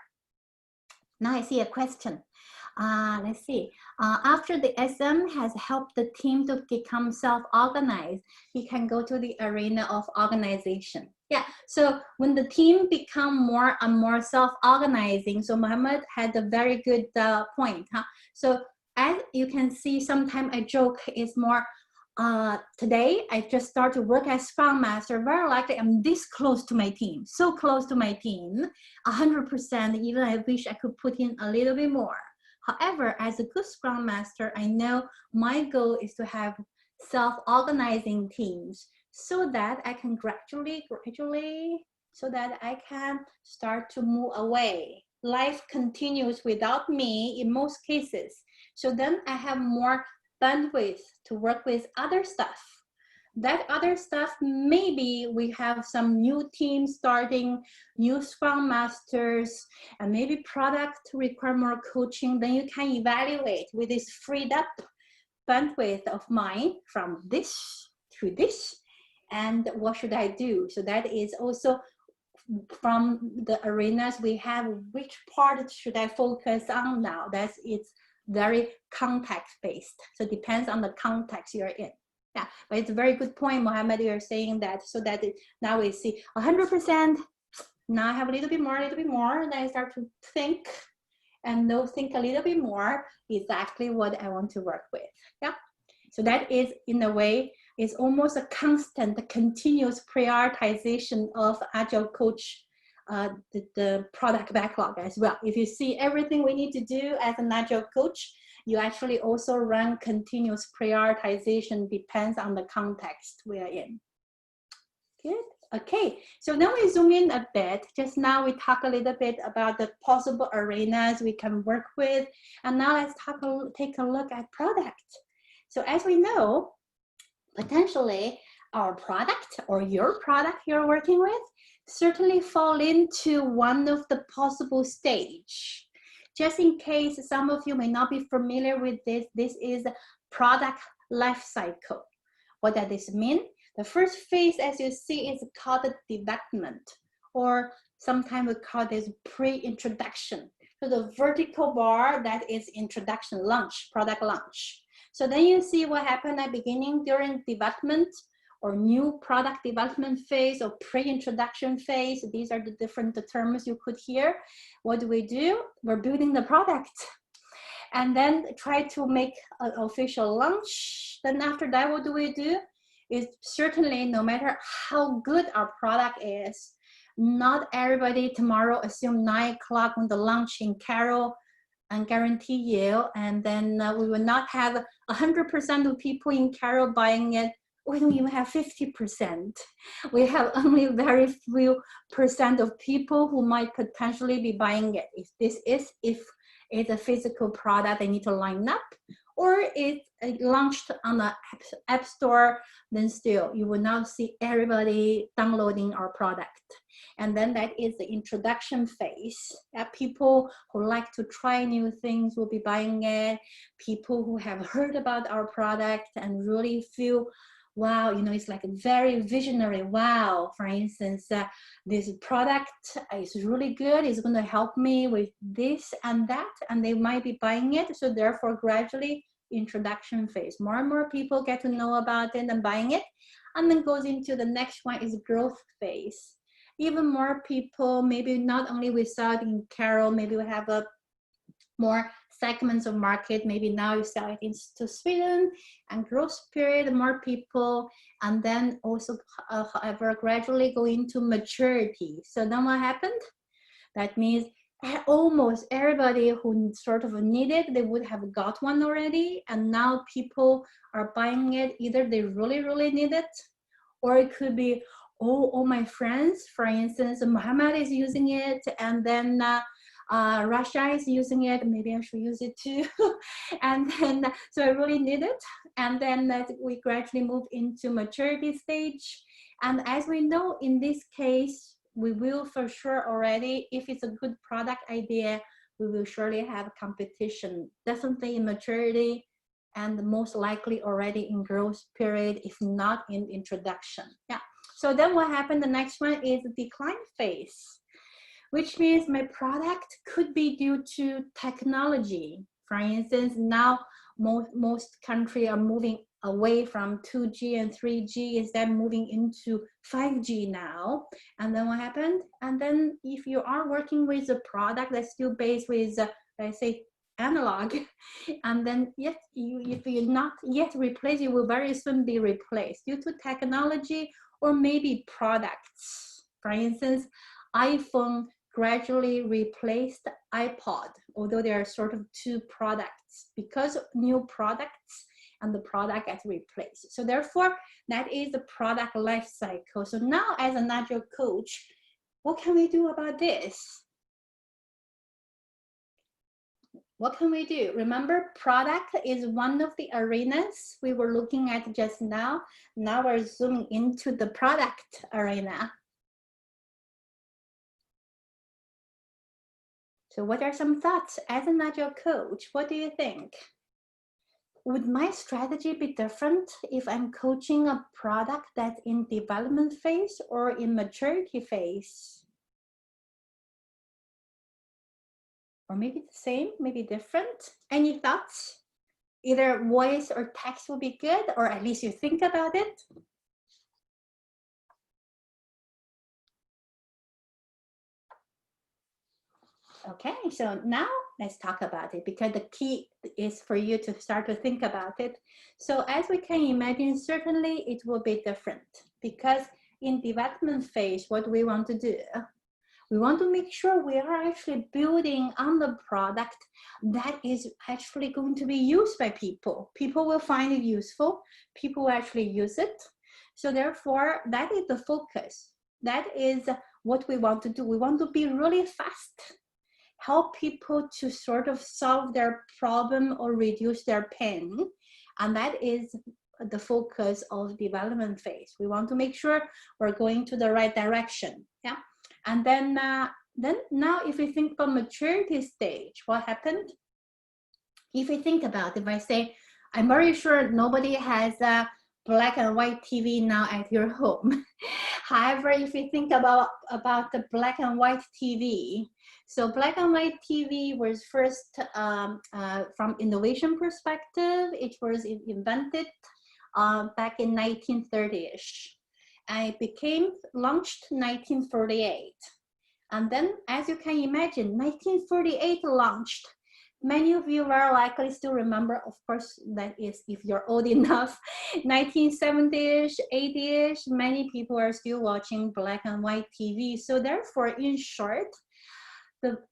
Now I see a question. Let's see. After the SM has helped the team to become self-organized, he can go to the arena of organization. Yeah, so when the team become more and more self-organizing, so Mohammed had a very good point. Huh? So as you can see, sometimes I joke is more, today I just started to work as Scrum Master, very likely I'm this close to my team, so close to my team, 100%, even I wish I could put in a little bit more. However, as a good Scrum Master, I know my goal is to have self-organizing teams so that I can gradually, so that I can start to move away. Life continues without me in most cases. So then I have more bandwidth to work with other stuff. That other stuff, maybe we have some new teams starting, new Scrum Masters, and maybe product require more coaching. Then you can evaluate with this freed up bandwidth of mine from this to this, and what should I do? So that is also from the arenas we have, which part should I focus on now? It's very context based. So it depends on the context you're in. Yeah, but it's a very good point, Mohammed, you're saying that, so that now we see 100%, now I have a little bit more, and I start to think, and now think a little bit more, exactly what I want to work with. Yeah, so that is, in a way, is almost a constant, a continuous prioritization of Agile Coach, the product backlog as well. If you see everything we need to do as an Agile Coach, you actually also run continuous prioritization, depends on the context we are in. Good. Okay, so now we zoom in a bit. Just now we talk a little bit about the possible arenas we can work with. And now let's take a look at product. So as we know, potentially our product or your product you're working with certainly fall into one of the possible stage. Just in case some of you may not be familiar with this, this is product life cycle. What does this mean? The first phase, as you see, is called development, or sometimes we call this pre-introduction. So the vertical bar, that is introduction, launch, product launch. So then you see what happened at the beginning during development, or new product development phase, or pre-introduction phase. These are the different terms you could hear. What do? We're building the product. And then try to make an official launch. Then after that, what do? Is certainly, no matter how good our product is, not everybody tomorrow assume 9 o'clock on the lunch in Carol and guarantee you, and then we will not have 100% of people in Carol buying it. We don't even have 50%. We have only very few percent of people who might potentially be buying it. If it's a physical product, they need to line up, or it's launched on the app store, then still you will not see everybody downloading our product. And then that is the introduction phase. People who like to try new things will be buying it. People who have heard about our product and really feel, wow, you know, it's like a very visionary, wow, for instance, this product is really good, it's going to help me with this and that, and they might be buying it. So therefore, gradually, introduction phase. More and more people get to know about it and buying it, and then goes into the next one is growth phase. Even more people, maybe not only we saw it in Carol, maybe we have a more segments of market, maybe now you sell it into Sweden, and growth period, more people, and then also, however, gradually go into maturity. So then what happened? That means almost everybody who sort of needed, they would have got one already, and now people are buying it. Either they really, really need it, or it could be, oh, all my friends, for instance, Muhammad is using it, and then Russia is using it, maybe I should use it too. And then, so I really need it. And then we gradually move into maturity stage. And as we know, in this case, we will for sure already, if it's a good product idea, we will surely have competition, definitely in maturity, and most likely already in growth period, if not in introduction. Yeah. So then what happened, the next one is the decline phase, which means my product could be due to technology. For instance, now most countries are moving away from 2G and 3G, instead moving into 5G now. And then what happened? And then if you are working with a product that's still based with, let's say, analog, and then yet if you're not yet replaced, you will very soon be replaced due to technology or maybe products. For instance, iPhone gradually replaced iPod, although there are sort of two products, because new products and the product gets replaced. So therefore, that is the product life cycle. So now as an Agile coach, what can we do about this? What can we do? Remember, product is one of the arenas we were looking at just now. Now we're zooming into the product arena. So what are some thoughts as an Agile coach? What do you think? Would my strategy be different if I'm coaching a product that's in development phase or in maturity phase? Or maybe the same, maybe different? Any thoughts? Either voice or text will be good, or at least you think about it. Okay, so now let's talk about it, because the key is for you to start to think about it. So as we can imagine, certainly it will be different, because in development phase, what we want to do, we want to make sure we are actually building on the product that is actually going to be used by people. People will find it useful. People will actually use it. So therefore, that is the focus. That is what we want to do. We want to be really fast, help people to sort of solve their problem or reduce their pain. And that is the focus of development phase. We want to make sure we're going to the right direction. Yeah. And then now if we think about maturity stage, what happened? If we think about it, if I say, I'm very sure nobody has a black and white TV now at your home. However, if we think about the black and white TV, so black and white TV was first, from innovation perspective, it was invented back in 1930-ish. And it became launched 1948. And then, as you can imagine, 1948 launched. Many of you are likely still remember, of course, that is if you're old enough, 1970s, 80s, many people are still watching black and white TV. So therefore, in short,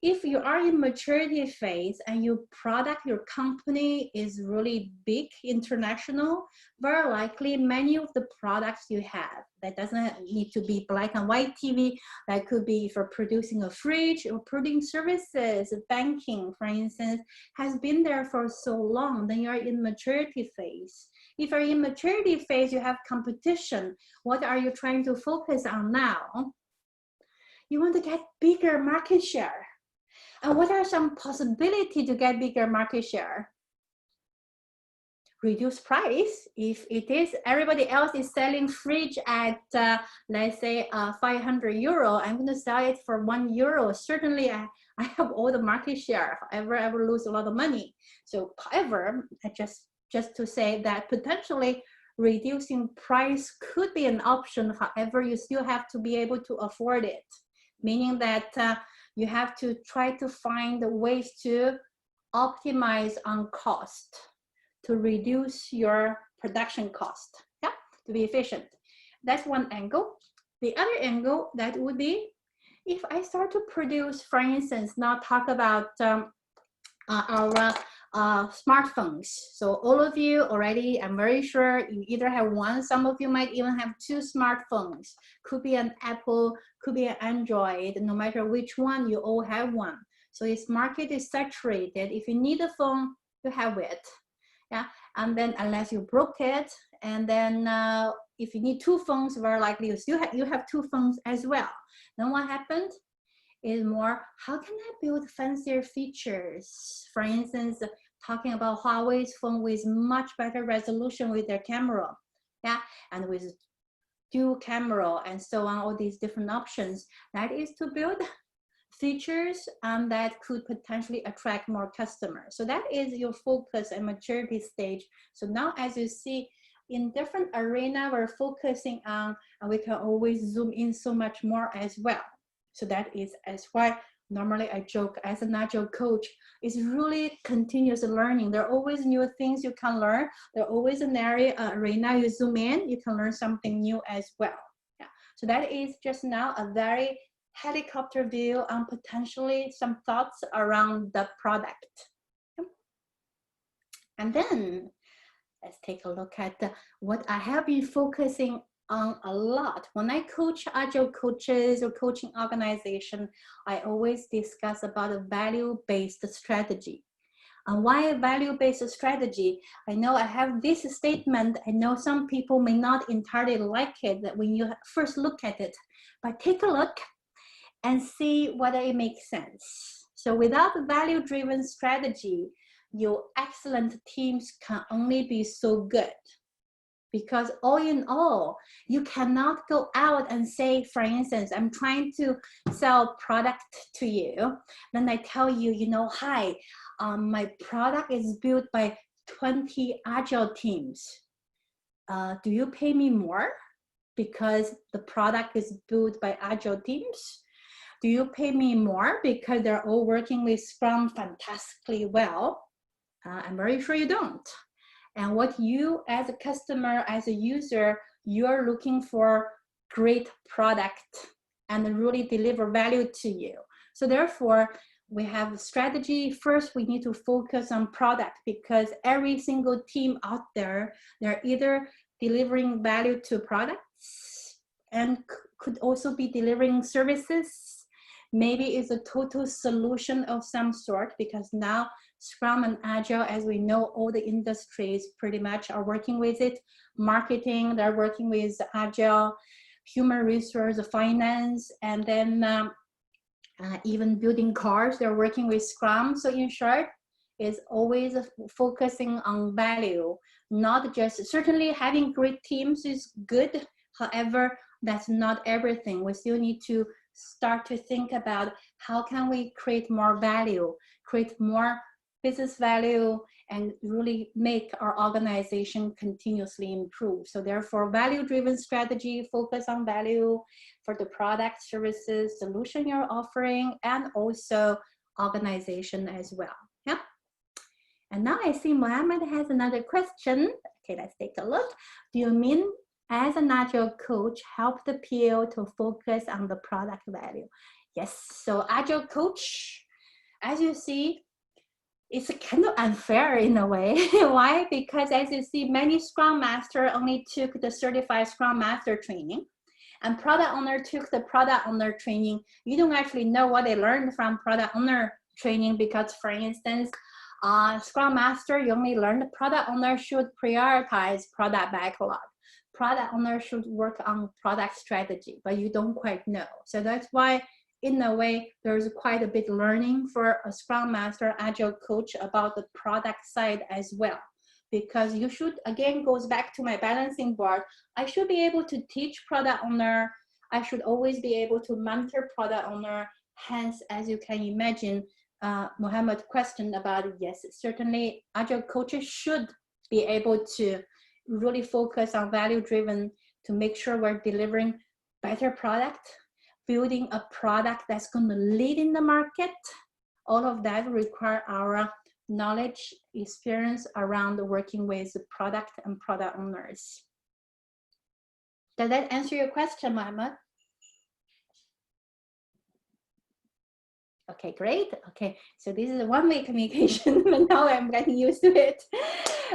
if you are in maturity phase and your product, your company is really big, international, very likely many of the products you have, that doesn't need to be black and white TV, that could be for producing a fridge or producing services, banking, for instance, has been there for so long, then you're in maturity phase. If you're in maturity phase, you have competition. What are you trying to focus on now? You want to get bigger market share. And what are some possibility to get bigger market share? Reduce price. If it is, everybody else is selling fridge at, let's say, 500 euro, I'm going to sell it for €1. Certainly, I have all the market share. If I ever lose a lot of money. So, however, just to say that potentially reducing price could be an option. However, you still have to be able to afford it. Meaning that you have to try to find ways to optimize on cost, to reduce your production cost, yeah, to be efficient. That's one angle. The other angle that would be, if I start to produce, for instance, now talk about our smartphones. So all of you already, I'm very sure you either have one, some of you might even have 2 smartphones. Could be an Apple, could be an Android, no matter which one, you all have one. So this market is saturated. If you need a phone, you have it. Yeah, and then unless you broke it, and then if you need 2 phones, very likely you have 2 phones as well. Then what happened? Is more, how can I build fancier features? For instance, talking about Huawei's phone with much better resolution with their camera, yeah, and with dual camera and so on, all these different options. That is to build features that could potentially attract more customers. So that is your focus and maturity stage. So now, as you see, in different arena, we're focusing on, and we can always zoom in so much more as well. So that is as why normally I joke as an agile coach, it's really continuous learning. There are always new things you can learn. There are always an area, arena you zoom in, you can learn something new as well. Yeah. So that is just now a very helicopter view on potentially some thoughts around the product. And then let's take a look at what I have been focusing on a lot. When I coach agile coaches or coaching organization, I always discuss about a value-based strategy. And why a value-based strategy? I know I have this statement. I know some people may not entirely like it when you first look at it, but take a look and see whether it makes sense. So without a value-driven strategy, your excellent teams can only be so good. Because all in all, you cannot go out and say, for instance, I'm trying to sell product to you. Then I tell you, you know, hi, my product is built by 20 agile teams. Do you pay me more because the product is built by agile teams? Do you pay me more because they're all working with Scrum fantastically well? I'm very sure you don't. And what you as a customer, as a user, you're looking for great product and really deliver value to you. So therefore, we have a strategy. First, we need to focus on product because every single team out there, they're either delivering value to products and could also be delivering services. Maybe it's a total solution of some sort because now Scrum and Agile, as we know, all the industries pretty much are working with it. Marketing, they're working with Agile, human resource, finance, and then even building cars, they're working with Scrum. So in short, it's always focusing on value, not just, certainly having great teams is good. However, that's not everything. We still need to start to think about how can we create more value, create more business value, and really make our organization continuously improve. So therefore, value-driven strategy, focus on value for the product, services, solution you're offering, and also organization as well. Yeah. And now I see Mohammed has another question. Okay, let's take a look. Do you mean as an Agile coach, help the PO to focus on the product value? Yes, so Agile coach, as you see, it's kind of unfair in a way. Why? Because as you see, many Scrum Master only took the certified Scrum Master training, and product owner took the product owner training. You don't actually know what they learned from product owner training because, for instance, Scrum Master, you only learn the product owner should prioritize product backlog. Product owner should work on product strategy, but you don't quite know. So that's why, in a way, there's quite a bit learning for a Scrum Master, Agile coach about the product side as well. Because you should, again, goes back to my balancing board. I should be able to teach product owner. I should always be able to mentor product owner. Hence, as you can imagine, Mohammed questioned about it. Yes, certainly Agile coaches should be able to really focus on value driven to make sure we're delivering better product, building a product that's going to lead in the market. All of that require our knowledge, experience around working with the product and product owners. Does that answer your question, Mohammed? Okay, great. Okay, so this is a one-way communication, but now I'm getting used to it.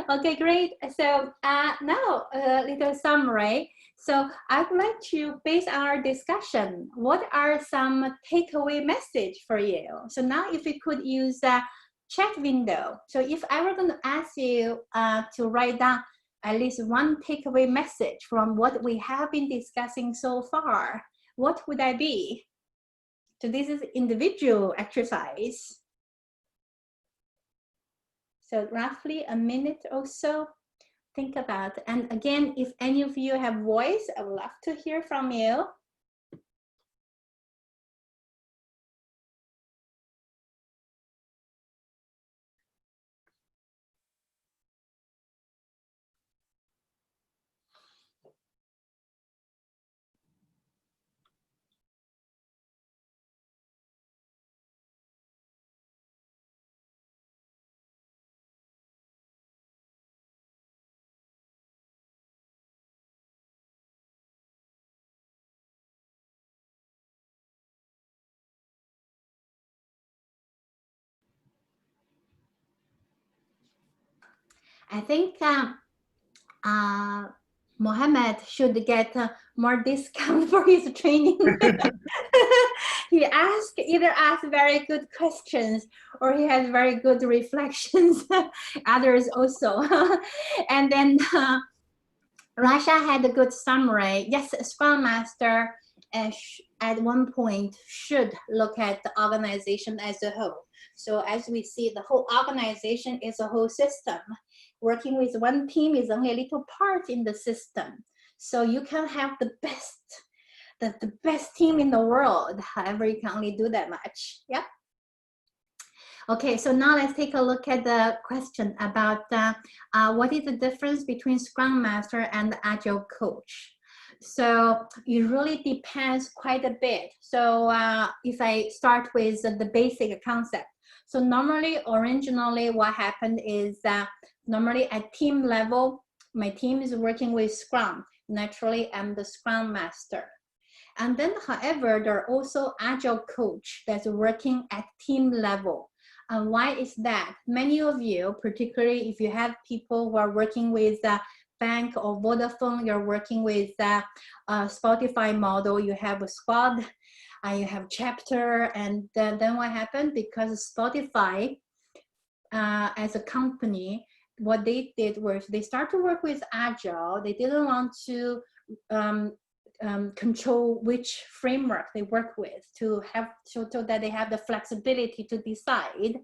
Okay, great. So now a little summary. So I'd like to base our discussion. What are some takeaway message for you? So now if we could use a chat window. So if I were going to ask you to write down at least one takeaway message from what we have been discussing so far, what would that be? So this is individual exercise. So roughly a minute or so, think about. And again, if any of you have voice, I would love to hear from you. I think Mohammed should get more discount for his training. He either asked very good questions or he has very good reflections, others also. And then Rasha had a good summary. Yes, a Scrum Master at one point should look at the organization as a whole. So as we see, the whole organization is a whole system. Working with one team is only a little part in the system. So you can have the best team in the world. However, you can only do that much. Yep. Okay, so now let's take a look at the question about what is the difference between Scrum Master and Agile Coach. So it really depends quite a bit. So if I start with the basic concept. So normally, originally what happened is normally at team level, my team is working with Scrum. Naturally, I'm the Scrum Master. And then, however, there are also Agile Coach that's working at team level. And why is that? Many of you, particularly if you have people who are working with Bank or Vodafone, you're working with Spotify model, you have a squad, you have chapter, and then what happened? Because Spotify, as a company, what they did was they started to work with Agile. They didn't want to control which framework they work with to have so that they have the flexibility to decide.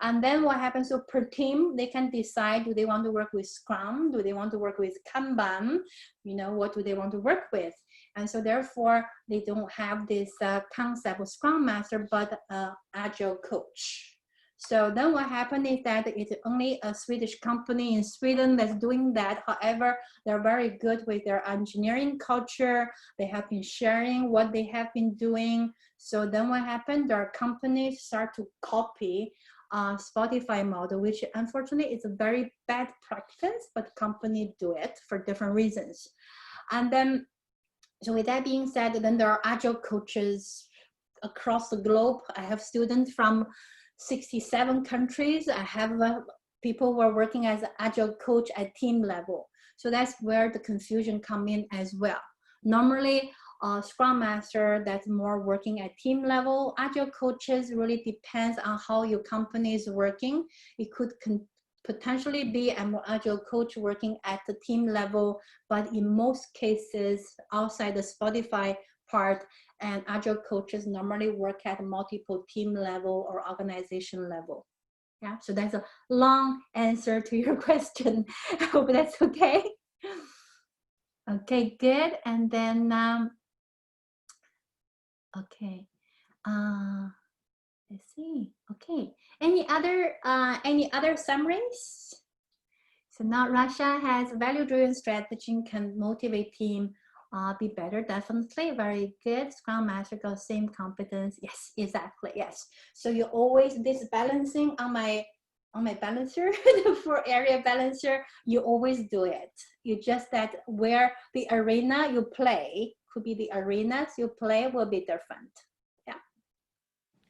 And then what happens? So per team, they can decide, do they want to work with Scrum? Do they want to work with Kanban? You know, what do they want to work with? And so therefore, they don't have this concept of Scrum Master, but Agile Coach. So then what happened is that it's only a Swedish company in Sweden that's doing that. However, they're very good with their engineering culture. They have been sharing what they have been doing. So then what happened? Their companies start to copy Spotify model, which unfortunately is a very bad practice, but companies do it for different reasons. And then, so with that being said, then there are agile coaches across the globe. I have students from 67 countries. I have people who are working as an agile coach at team level. So that's where the confusion come in as well. Normally, Scrum Master, that's more working at team level. Agile coaches really depends on how your company is working. It could potentially be an agile coach working at the team level, but in most cases, outside the Spotify part, and agile coaches normally work at multiple team level or organization level. Yeah, so that's a long answer to your question. I hope that's okay. Okay, good. And then, okay, let's see. Okay, any other summaries? So now Russia has value-driven strategy, can motivate team be better. Definitely, very good. Scrum Master got same competence. Yes, exactly. Yes. So you always this balancing on my balancer, the 4 area balancer. You always do it. You just that where the arena you play could be the arenas you play will be different. Yeah.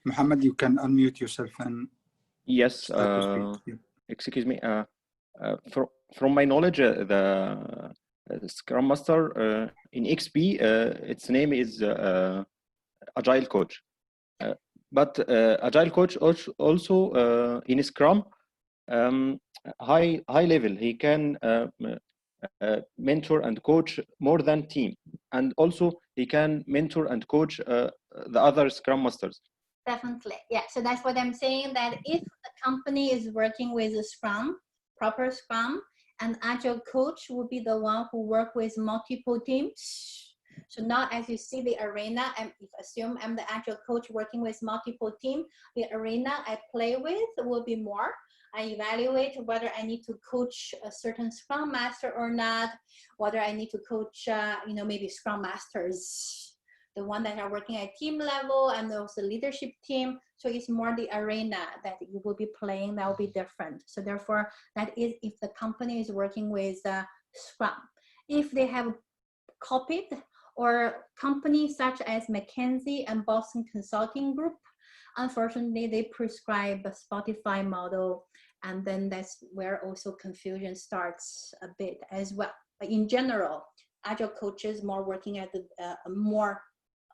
Muhammad, you can unmute yourself and yes. start to speak. Excuse me. From my knowledge, the Scrum Master in XP, its name is Agile Coach. But Agile Coach also in Scrum, high level, he can mentor and coach more than team, and also he can mentor and coach the other Scrum Masters. Definitely, yeah. So that's what I'm saying, that if the company is working with a Scrum, proper Scrum, an Agile Coach will be the one who work with multiple teams. So now as you see the arena, and if assume I'm the Agile Coach working with multiple teams, the arena I play with will be more. I evaluate whether I need to coach a certain Scrum Master or not, whether I need to coach, maybe Scrum Masters, the one that are working at team level and also leadership team. So it's more the arena that you will be playing that will be different. So therefore, that is if the company is working with Scrum. If they have copied or companies such as McKinsey and Boston Consulting Group, unfortunately, they prescribe a Spotify model, and then that's where also confusion starts a bit as well. But in general, Agile coaches more working at the a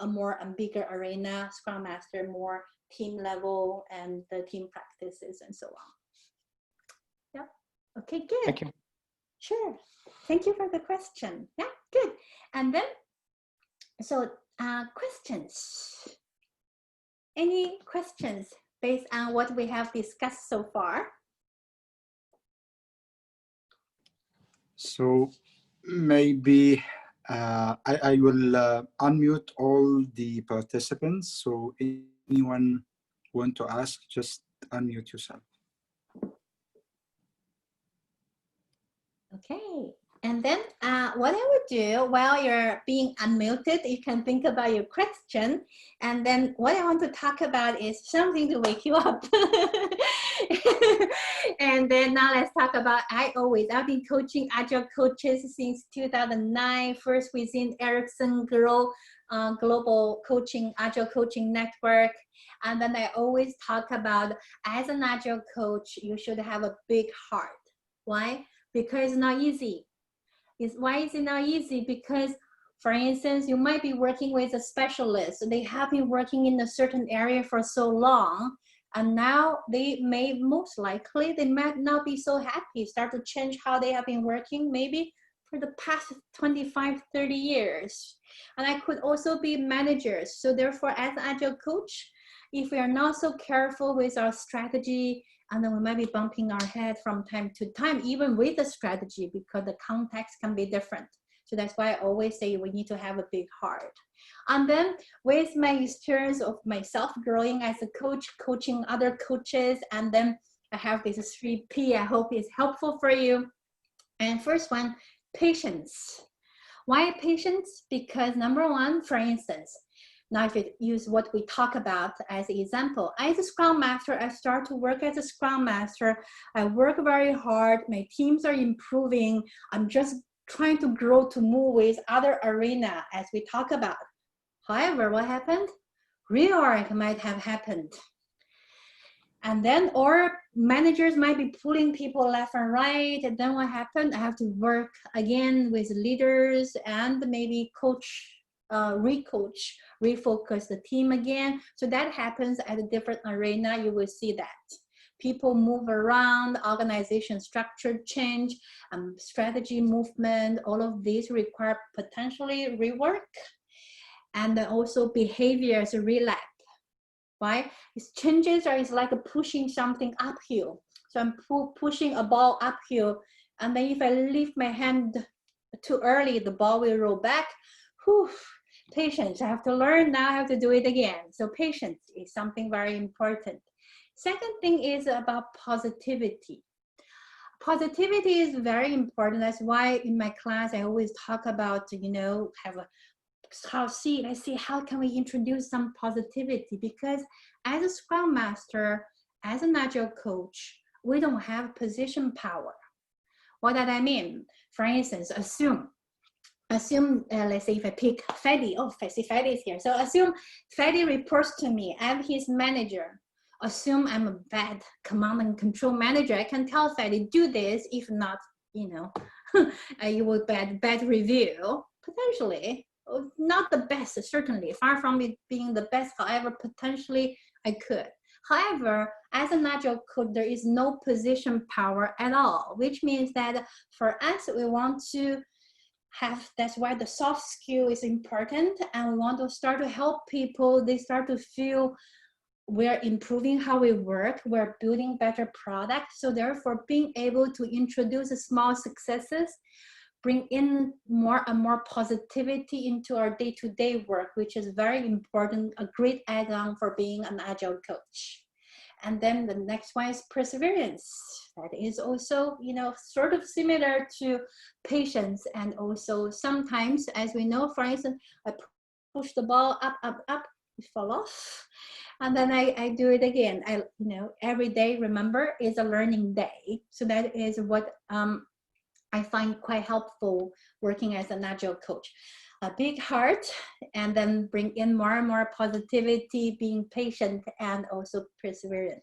more and bigger arena, Scrum Master more team level and the team practices and so on. Yeah. Okay, good. Thank you. Sure. Thank you for the question. Yeah, good. And then, so questions. Any questions based on what we have discussed so far? So maybe I will unmute all the participants. So anyone want to ask, just unmute yourself. Okay. And then what I would do while you're being unmuted, you can think about your question. And then what I want to talk about is something to wake you up. And then now let's talk about, I've been coaching Agile coaches since 2009, first within Ericsson Global Coaching, Agile Coaching Network. And then I always talk about, as an Agile coach, you should have a big heart. Why? Because it's not easy. Why is it not easy? Because, for instance, you might be working with a specialist. They have been working in a certain area for so long, and now they might not be so happy, start to change how they have been working maybe for the past 25, 30 years. And I could also be managers. So therefore, as an Agile coach, if we are not so careful with our strategy, and then we might be bumping our head from time to time, even with the strategy, because the context can be different. So that's why I always say we need to have a big heart. And then with my experience of myself growing as a coach, coaching other coaches, and then I have this 3P, I hope it's helpful for you. And first one, patience. Why patience? Because number one, for instance, Now, if you use what we talk about as an example, as a Scrum Master, I start to work as a Scrum Master. I work very hard. My teams are improving. I'm just trying to grow to move with other arena as we talk about. However, what happened? Reorg might have happened. And then, or managers might be pulling people left and right. And then what happened? I have to work again with leaders and maybe coach, re-coach, refocus the team again. So that happens at a different arena. You will see that. People move around, organization structure change, strategy movement, all of these require potentially rework. And then also behaviors relapse. Right? It's changes or it's like pushing something uphill. So I'm pushing a ball uphill, and then if I lift my hand too early, the ball will roll back. Whew, patience. I have to learn now how to do it again. So patience is something very important. Second thing is about positivity. Positivity is very important. That's why in my class I always talk about, you know, let's see how can we introduce some positivity, because as a Scrum Master, as an Agile coach, we don't have position power. What does that mean? For instance, assume let's say if I pick Freddy, oh, I see Freddy is here. So assume Freddy reports to me, I'm his manager. Assume I'm a bad command and control manager. I can tell Freddy, do this, if not, you know, you will bad review, potentially. Not the best, certainly, far from it being the best, however, potentially I could. However, as an Agile coach, there is no position power at all, which means that for us, we want to have, that's why the soft skill is important, and we want to start to help people, they start to feel we're improving how we work, we're building better products. So therefore, being able to introduce small successes, bring in more and more positivity into our day-to-day work, which is very important, a great add-on for being an Agile coach. And then the next one is perseverance. That is also, you know, sort of similar to patience. And also sometimes, as we know, for instance, I push the ball up, it fall off. And then I do it again. You know, every day, remember, is a learning day. So that is what I find quite helpful working as an Agile coach. A big heart, and then bring in more and more positivity, being patient, and also perseverant.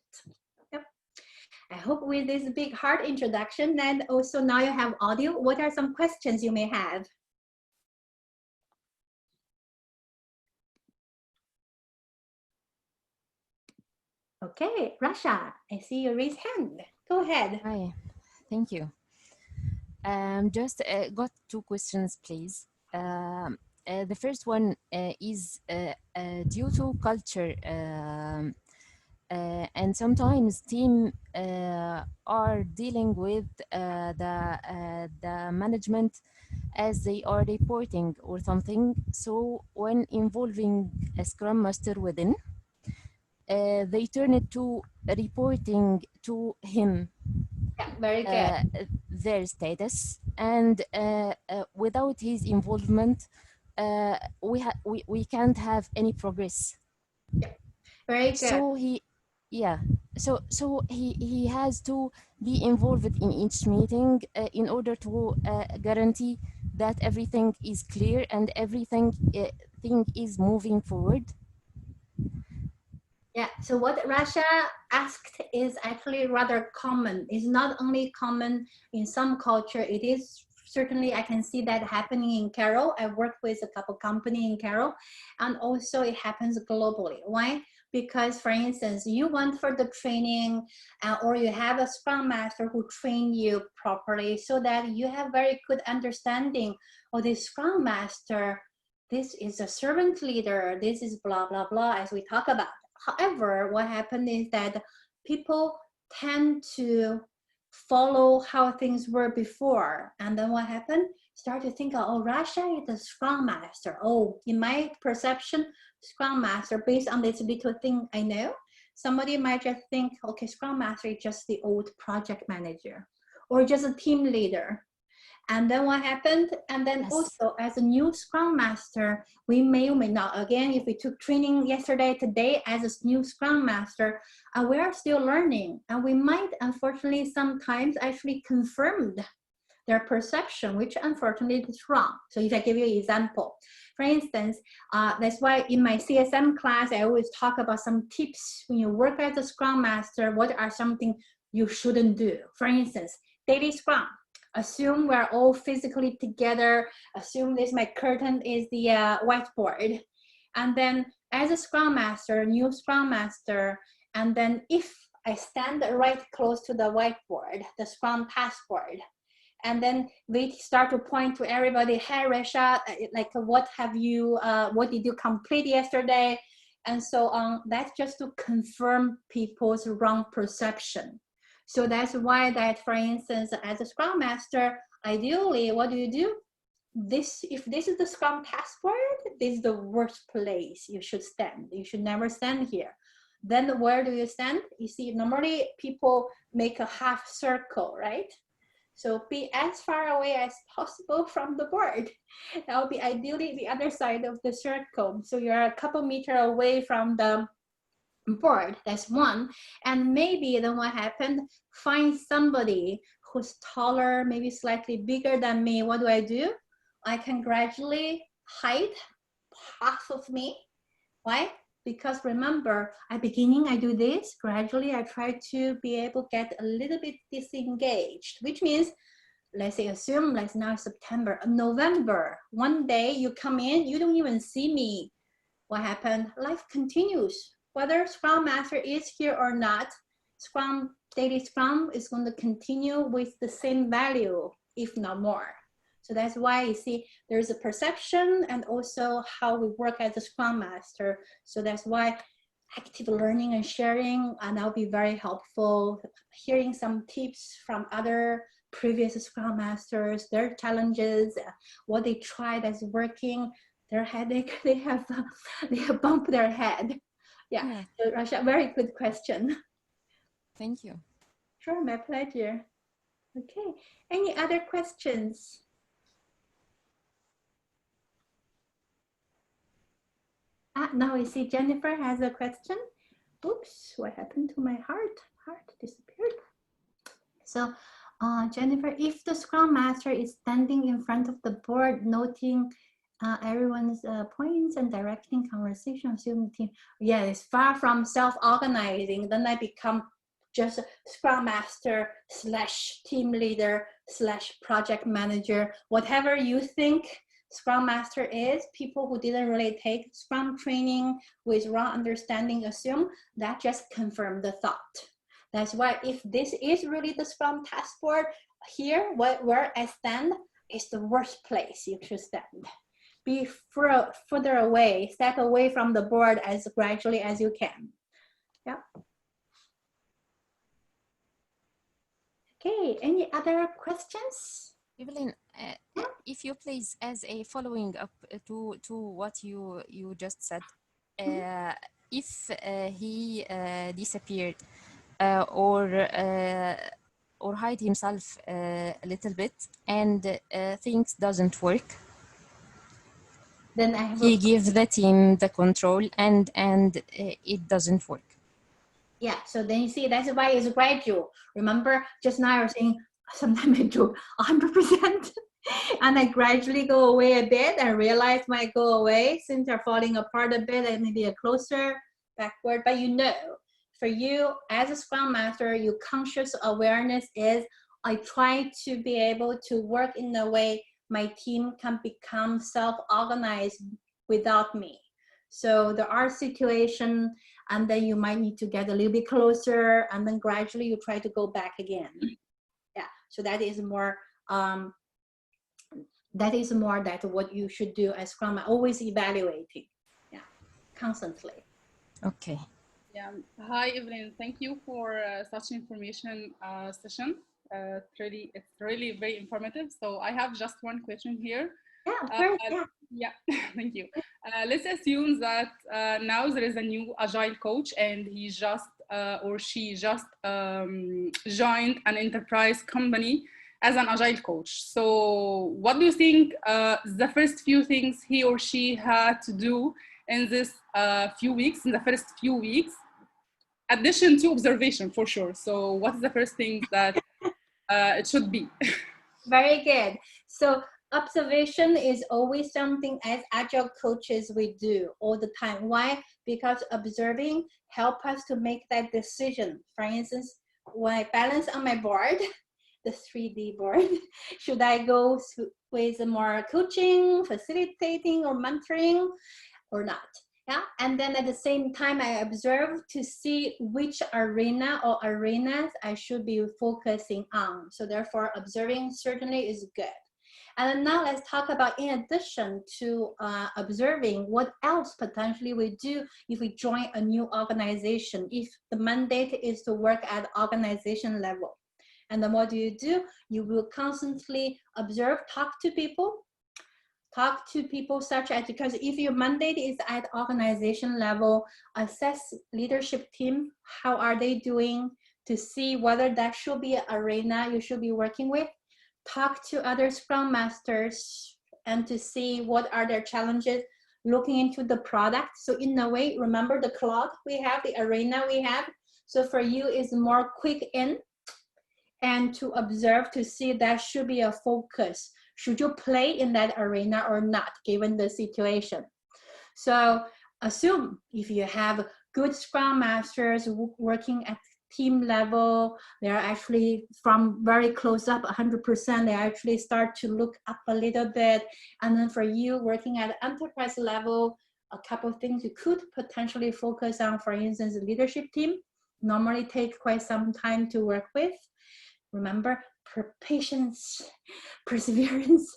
Yep. I hope with this big heart introduction, and also now you have audio, what are some questions you may have? Okay, Rasha, I see you raise hand. Go ahead. Hi, thank you. Just got two questions, please. The first one is due to culture, and sometimes team are dealing with the management as they are reporting or something. So when involving a Scrum Master within, they turn it to reporting to him. Yeah, very good. Their status, and without his involvement, we can't have any progress. Yeah, very good. So he has to be involved in each meeting in order to guarantee that everything is clear and everything thing is moving forward. Yeah, so what Rasha asked is actually rather common. It's not only common in some culture, it is certainly, I can see that happening in Carol. I worked with a couple companies in Carol, and also it happens globally. Why? Because for instance, you went for the training or you have a Scrum Master who trained you properly so that you have very good understanding of the Scrum Master. This is a servant leader, this is blah, blah, blah, as we talk about. However, what happened is that people tend to follow how things were before. And then what happened? Start to think, oh, Rasha is the Scrum Master. Oh, in my perception, Scrum Master, based on this little thing I know, somebody might just think, okay, Scrum Master is just the old project manager or just a team leader. And then what happened? And then Yes. also as a new Scrum Master, we may or may not, again, if we took training yesterday, today as a new Scrum Master, we are still learning. And we might, unfortunately, sometimes actually confirmed their perception, which unfortunately is wrong. So if I give you an example, for instance, that's why in my CSM class, I always talk about some tips when you work as a Scrum Master, what are something you shouldn't do. For instance, daily Scrum. Assume we're all physically together. Assume this, my curtain is the whiteboard. And then as a Scrum Master, new Scrum Master, and then if I stand right close to the whiteboard, the Scrum passport, and then we start to point to everybody, hey, Resha, like what did you complete yesterday? And so on. That's just to confirm people's wrong perception. So that's why that, for instance, as a Scrum Master, ideally, what do? If this is the Scrum passport, this is the worst place you should stand. You should never stand here. Then where do you stand? You see, normally people make a half circle, right? So be as far away as possible from the board. That will be ideally the other side of the circle. So you're a couple meters away from the board. That's one. And maybe then what happened? Find somebody who's taller, maybe slightly bigger than me. What do? I can gradually hide half of me. Why? Because remember, at the beginning I do this, gradually I try to be able to get a little bit disengaged, which means, let's say, assume like now September, November, one day you come in, you don't even see me. What happened? Life continues. Whether Scrum Master is here or not, daily Scrum is going to continue with the same value, if not more. So that's why you see there's a perception and also how we work as a Scrum Master. So that's why active learning and sharing, and that'll be very helpful. Hearing some tips from other previous Scrum Masters, their challenges, what they tried as working, their headache, they have bumped their head. Yeah. So Rasha, very good question. Thank you. Sure, my pleasure. Okay, any other questions? Now I see Jennifer has a question. Oops, what happened to my heart? Heart disappeared. So Jennifer, if the Scrum Master is standing in front of the board, noting everyone's points and directing conversation, assuming team, yeah, it's far from self-organizing, then I become just a Scrum Master / team leader / project manager, whatever you think Scrum Master is. People who didn't really take Scrum training with wrong understanding assume that just confirmed the thought. That's why if this is really the Scrum passport, here where I stand is the worst place you should stand. Be further away, step away from the board as gradually as you can. Yeah. Okay, any other questions? Evelyn, if you please, as a following up to what you just said, if he disappeared or hide himself a little bit and things doesn't work, then I have he gives the team the control and it doesn't work. Yeah, so then you see that's why it's gradual. Remember, just now I was saying sometimes I do 100% and I gradually go away a bit. I realize when I go away, things are falling apart a bit and maybe a closer backward. But you know, for you as a Scrum Master, your conscious awareness is I try to be able to work in a way my team can become self-organized without me. So there are situations and then you might need to get a little bit closer and then gradually you try to go back again. Yeah, so that is more that what you should do as Scrum, always evaluating, yeah, constantly. Okay. Yeah. Hi, Evelyn. Thank you for such information session. It's really very informative. So I have just one question here. Yeah, great. Yeah, thank you. Let's assume that now there is a new Agile coach and he just or she just joined an enterprise company as an agile coach. So what do you think the first few things he or she had to do in this in the first few weeks, addition to observation for sure? So what's the first thing that it should be? Very good. So observation is always something as agile coaches we do all the time. Why? Because observing help us to make that decision. For instance, when I balance on my board, the 3D board, should I go with more coaching, facilitating, or mentoring, or not? Yeah, and then at the same time, I observe to see which arena or arenas I should be focusing on. So therefore, observing certainly is good. And then now let's talk about, in addition to observing, what else potentially we do if we join a new organization, if the mandate is to work at organization level. And then what do? You will constantly observe, talk to people such as, because if your mandate is at organization level, assess leadership team, how are they doing, to see whether that should be an arena you should be working with. Talk to other Scrum Masters and to see what are their challenges, looking into the product. So in a way, remember the cloud we have, the arena we have. So for you is more quick in and to observe to see that should be a focus. Should you play in that arena or not, given the situation? So assume if you have good Scrum Masters working at team level, they're actually from very close up, 100%, they actually start to look up a little bit. And then for you working at enterprise level, a couple of things you could potentially focus on, for instance, the leadership team, normally take quite some time to work with. Remember, patience, perseverance,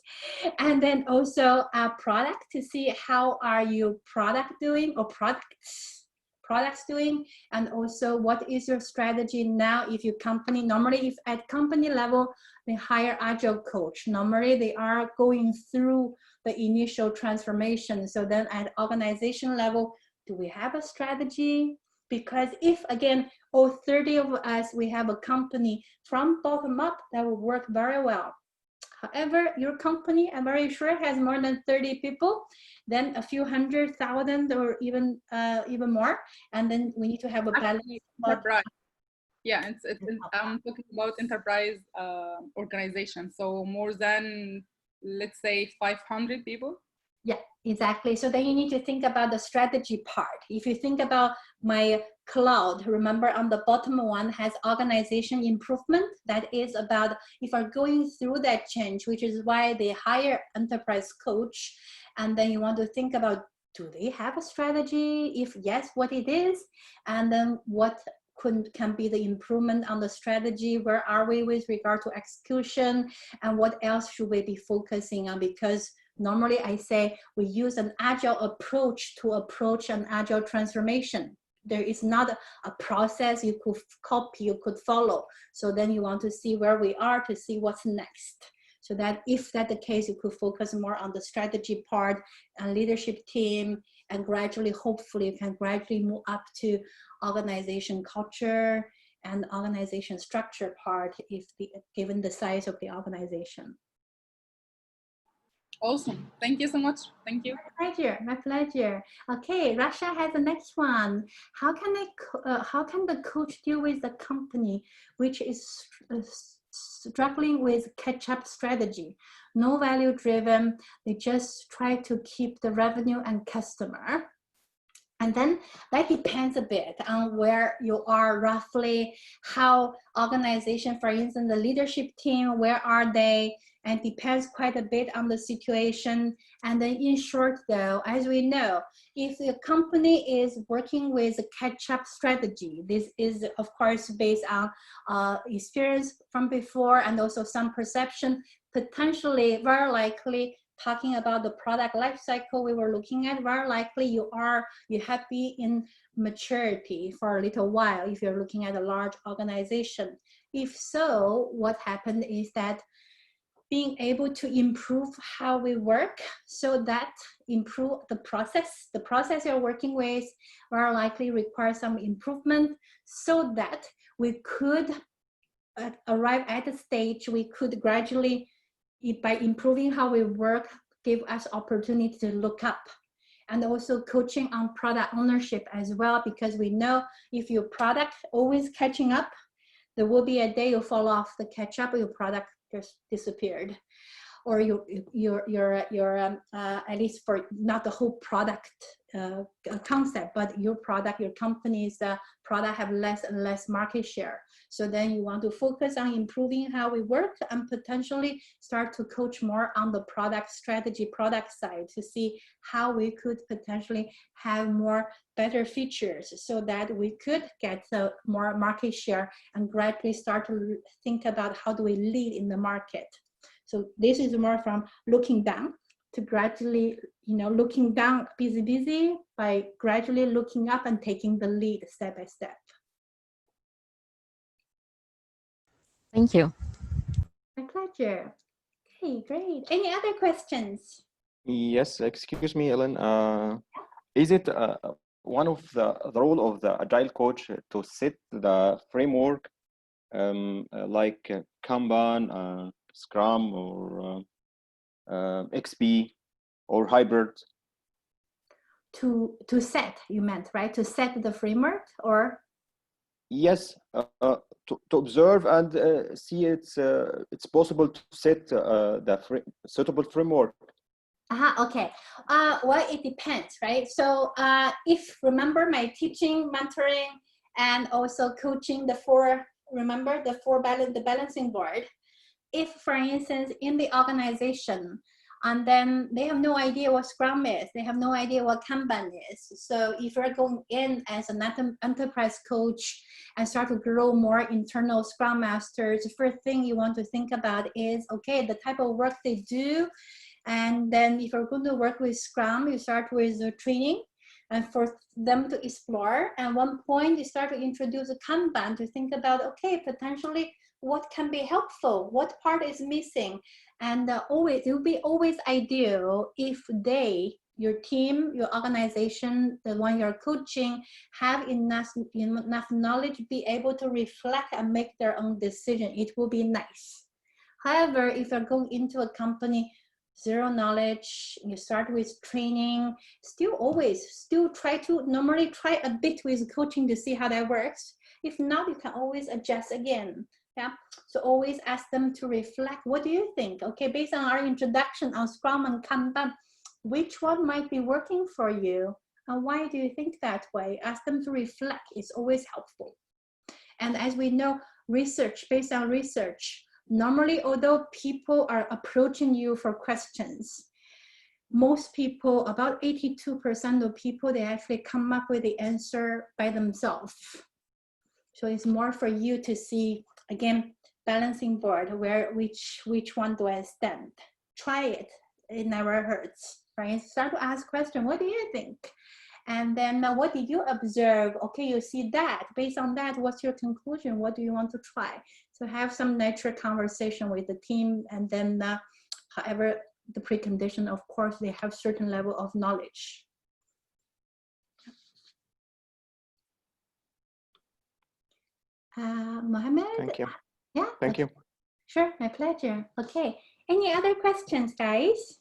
and then also a product to see how are you product doing or products doing, and also what is your strategy now. If your company, normally if at company level they hire agile coach, normally they are going through the initial transformation. So then at organization level, do we have a strategy? Because if, again, all 30 of us, we have a company from bottom up, that will work very well. However, your company, I'm very sure, has more than 30 people, then a few 100,000 or even more. And then we need to have a balance. Enterprise. Yeah, I'm talking about enterprise organization. So more than, let's say, 500 people. Yeah, exactly. So then you need to think about the strategy part. If you think about my cloud, remember on the bottom one has organization improvement. That is about if I'm going through that change, which is why they hire enterprise coach. And then you want to think about, do they have a strategy? If yes, what it is? And then what can be the improvement on the strategy? Where are we with regard to execution? And what else should we be focusing on? Because normally I say we use an agile approach to approach an agile transformation. There is not a process you could copy, you could follow. So then you want to see where we are to see what's next. So that if that's the case, you could focus more on the strategy part and leadership team, and gradually, hopefully you can gradually move up to organization culture and organization structure part if given the size of the organization. Awesome. Thank you so much. Thank you. My pleasure. Okay, Russia has the next one. How can the coach deal with the company which is struggling with catch-up strategy? No value driven. They just try to keep the revenue and customer. And then that depends a bit on where you are roughly, how organization, for instance, the leadership team, where are they? And depends quite a bit on the situation. And then in short though, as we know, if the company is working with a catch-up strategy, this is of course based on experience from before and also some perception, potentially very likely talking about the product life cycle we were looking at, very likely you have been in maturity for a little while if you're looking at a large organization. If so, what happened is that being able to improve how we work, so that improve the process you're working with very likely requires some improvement, so that we could arrive at a stage we could gradually, by improving how we work, give us opportunity to look up. And also coaching on product ownership as well, because we know if your product always catching up, there will be a day you fall off the catch up, your product just disappeared. Or at least for not the whole product concept, but your product, your company's product have less and less market share. So then you want to focus on improving how we work and potentially start to coach more on the product strategy, product side, to see how we could potentially have more better features so that we could get more market share and gradually start to think about how do we lead in the market. So this is more from looking down to gradually, looking down, busy, by gradually looking up and taking the lead step by step. Thank you. My pleasure. Okay, great. Any other questions? Yes, excuse me, Ellen. Is it one of the role of the Agile coach to set the framework like Kanban, Scrum, or XP, or hybrid? To set, you meant, right? To set the framework, or? Yes, to observe and see it's possible to set the suitable framework. Okay. Well, it depends, right? So if remember my teaching, mentoring, and also coaching, the balancing board. If, for instance, in the organization, and then they have no idea what Scrum is, they have no idea what Kanban is. So if you're going in as an enterprise coach and start to grow more internal Scrum Masters, the first thing you want to think about is, okay, the type of work they do. And then if you're going to work with Scrum, you start with the training and for them to explore. And one point you start to introduce a Kanban to think about, okay, potentially what can be helpful, what part is missing. And it will be always ideal if your team, your organization, the one you're coaching, have enough knowledge, be able to reflect and make their own decision. It will be nice. However, if you're going into a company, zero knowledge, you start with training, still normally try a bit with coaching to see how that works. If not, you can always adjust again. Yeah, so always ask them to reflect. What do you think? Okay, based on our introduction on Scrum and Kanban, which one might be working for you? And why do you think that way? Ask them to reflect. It's always helpful. And as we know, based on research, normally, although people are approaching you for questions, most people, about 82% of people, they actually come up with the answer by themselves. So it's more for you to see, again, balancing board, which one do I stand? Try it. It never hurts, right? Start to ask questions. What do you think? And then what did you observe? Okay, you see that. Based on that, what's your conclusion? What do you want to try? So have some natural conversation with the team. And then however, the precondition, of course, they have certain level of knowledge. Mohammed? Thank you. Yeah. Thank you. Sure, my pleasure. Okay. Any other questions, guys?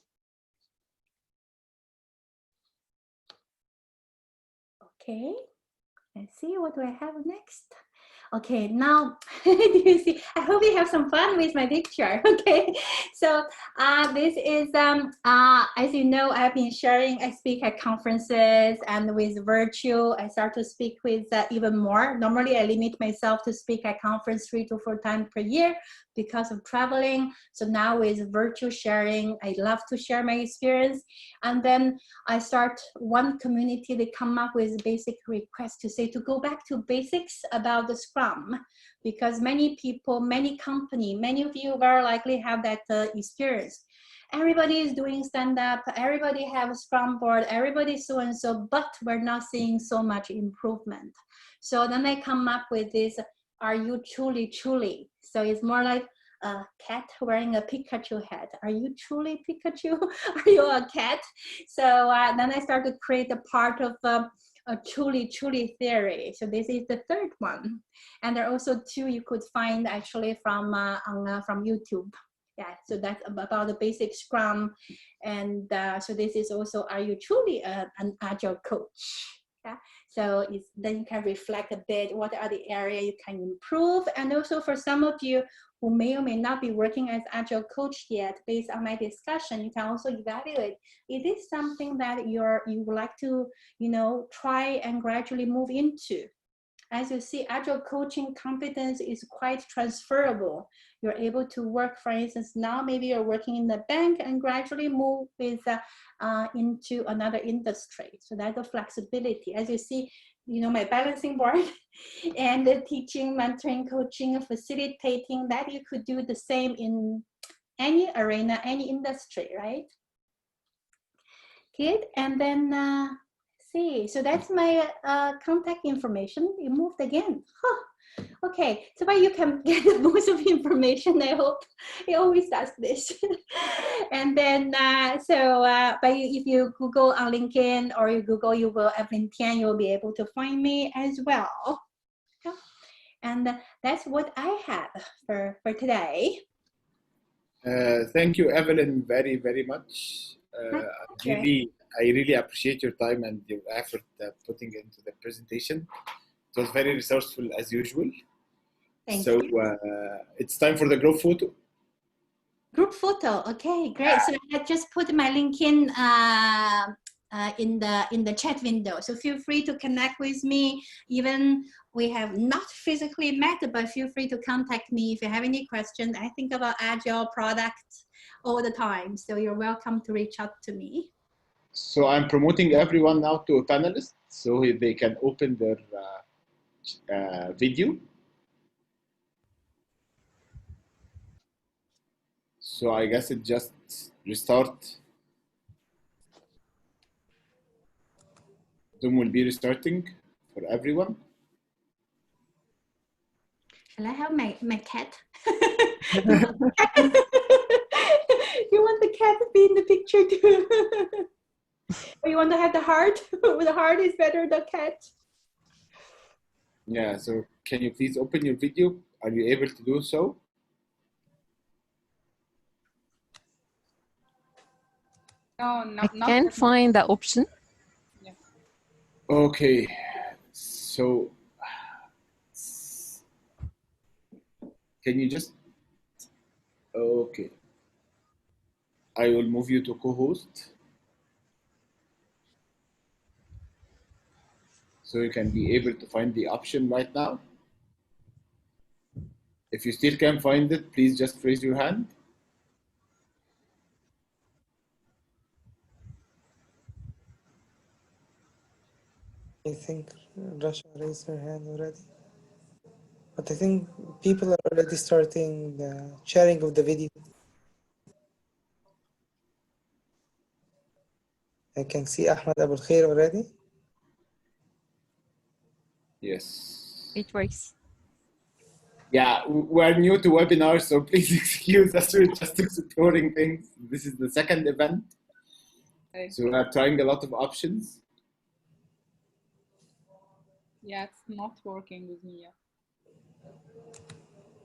Okay. Let's see, what do I have next? Okay, now, do you see? I hope you have some fun with my picture. Okay, so this is, as you know, I've been sharing, I speak at conferences and with virtual, I start to speak with even more. Normally, I limit myself to speak at conference 3 to 4 times per year because of traveling. So now with virtual sharing, I love to share my experience. And then I start one community, they come up with basic requests to say to go back to basics about the Scrum, because many people, many company, many of you very likely have that experience. Everybody is doing stand-up, everybody have a Scrum board, everybody so-and-so, but we're not seeing so much improvement. So then they come up with this, are you truly? So it's more like a cat wearing a Pikachu hat. Are you truly Pikachu? Are you a cat? So then I start to create a part of truly theory. So this is the third one, and there are also two you could find actually from YouTube. Yeah, so that's about the basic Scrum, and so this is also, are you truly an agile coach? Yeah, so then you can reflect a bit. What are the areas you can improve? And also for some of you who may or may not be working as agile coach yet, based on my discussion, you can also evaluate, is this something that you would like to, try and gradually move into? As you see, agile coaching competence is quite transferable. You're able to work, for instance, now maybe you're working in the bank and gradually move into another industry. So that's a flexibility. As you see, my balancing board and the teaching, mentoring, coaching, facilitating, that you could do the same in any arena, any industry, right? Good. And then see, so that's my contact information. You moved again. Huh. Okay, so but you can get most of the information, I hope. It always does this. And then, but if you Google on LinkedIn or you Google Evelyn Tian, you'll be able to find me as well. Yeah. And that's what I have for today. Thank you, Evelyn, very, very much. I really appreciate your time and your effort putting into the presentation. It was very resourceful as usual. Thank you. It's time for the group photo. Group photo, okay, great. So I just put my LinkedIn in the chat window. So feel free to connect with me. Even we have not physically met, but feel free to contact me if you have any questions. I think about Agile products all the time. So you're welcome to reach out to me. So I'm promoting everyone now to a panelist so they can open their video. So I guess it just restart. Zoom will be restarting for everyone. Shall I have my cat? You want the cat to be in the picture too? Or you want to have the heart? The heart is better than cat. Yeah, so can you please open your video? Are you able to do so? No, I can't find the option. Yeah. Okay, so can you just, okay. I will move you to co-host. So you can be able to find the option right now. If you still can't find it, please just raise your hand. I think Rasha raised her hand already. But I think people are already starting the sharing of the video. I can see Ahmed Abul Khair already. Yes. It works. Yeah, we're new to webinars, so please excuse us. We're just exploring things. This is the second event. Okay. So we're trying a lot of options. Yeah, it's not working with me yet.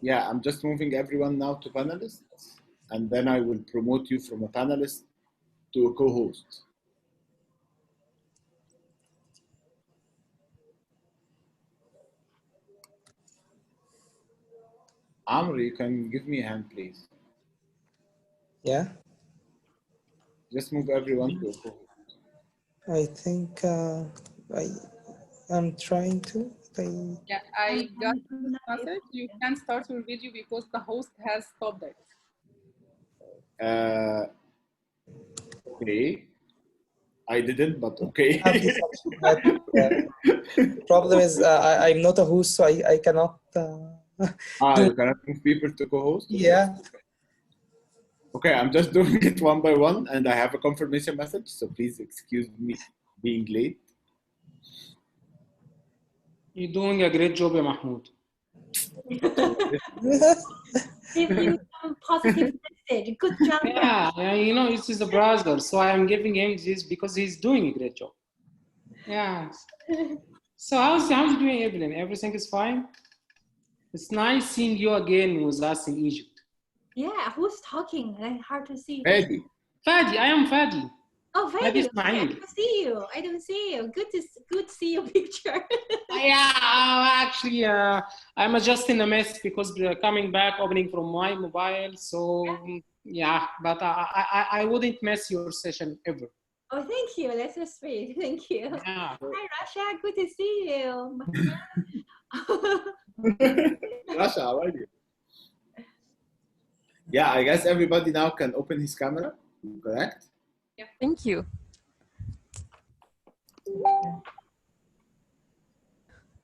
Yeah, I'm just moving everyone now to panelists, and then I will promote you from a panelist to a co-host. Amr, you can give me a hand, please. Yeah. Just move everyone to a co-host. I think I'm trying to. Yeah, I got this message. You can start your video because the host has stopped it. Okay. I didn't, but okay. The problem is I'm not a host, so I cannot. You cannot move people to co-host? Yeah. Okay, I'm just doing it one by one, and I have a confirmation message, so please excuse me being late. You're doing a great job, Mahmoud. Giving some positive message. Good job. Yeah, you know, this is a brother, so I am giving him this because he's doing a great job. Yeah. So how's you doing, Evelyn? Everything is fine? It's nice seeing you again with us in Egypt. Yeah, who's talking? Like, hard to see. Fadi. Fadi, I am Fadi. Oh, Fadi Fadi. Okay, I Ismail. don't see you. I don't see you. Good to see your picture. Yeah, actually, I'm adjusting a mess because coming back, opening from my mobile. So yeah, but I wouldn't miss your session ever. Oh, thank you. That's so sweet. Thank you. Yeah. Hi, Rasha. Good to see you. Rasha, how are you? Yeah, I guess everybody now can open his camera, correct? Thank you.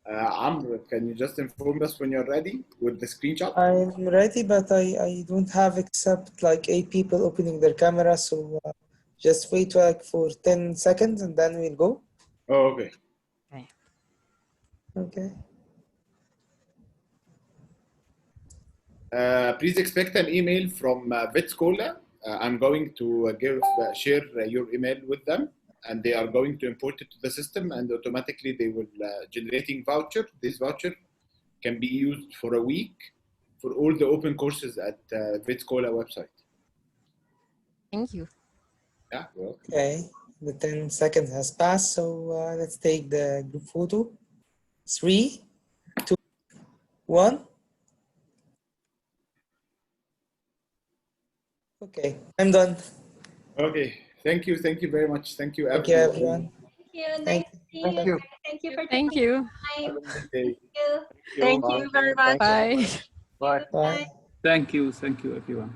Amr, can you just inform us when you're ready with the screenshot? I'm ready, but I don't have except like 8 people opening their camera, so just wait like for 10 seconds and then we'll go. Oh, okay. Okay. Please expect an email from Vitscola. I'm going to share your email with them, and they are going to import it to the system, and automatically they will generating voucher. This voucher can be used for a week for all the open courses at Vitscola website. Thank you. Yeah, well. Okay, the 10 seconds has passed, so let's take the group photo. 3, 2, 1. Okay, I'm done. Okay, thank you very much. Thank you, Thank you, everyone. everyone. Thank you. Nice to see you. you. Thank you for Thank taking you. time. Have a nice day. Thank you. Thank Bye. you very much. Bye. Bye. Bye. Thank you, everyone.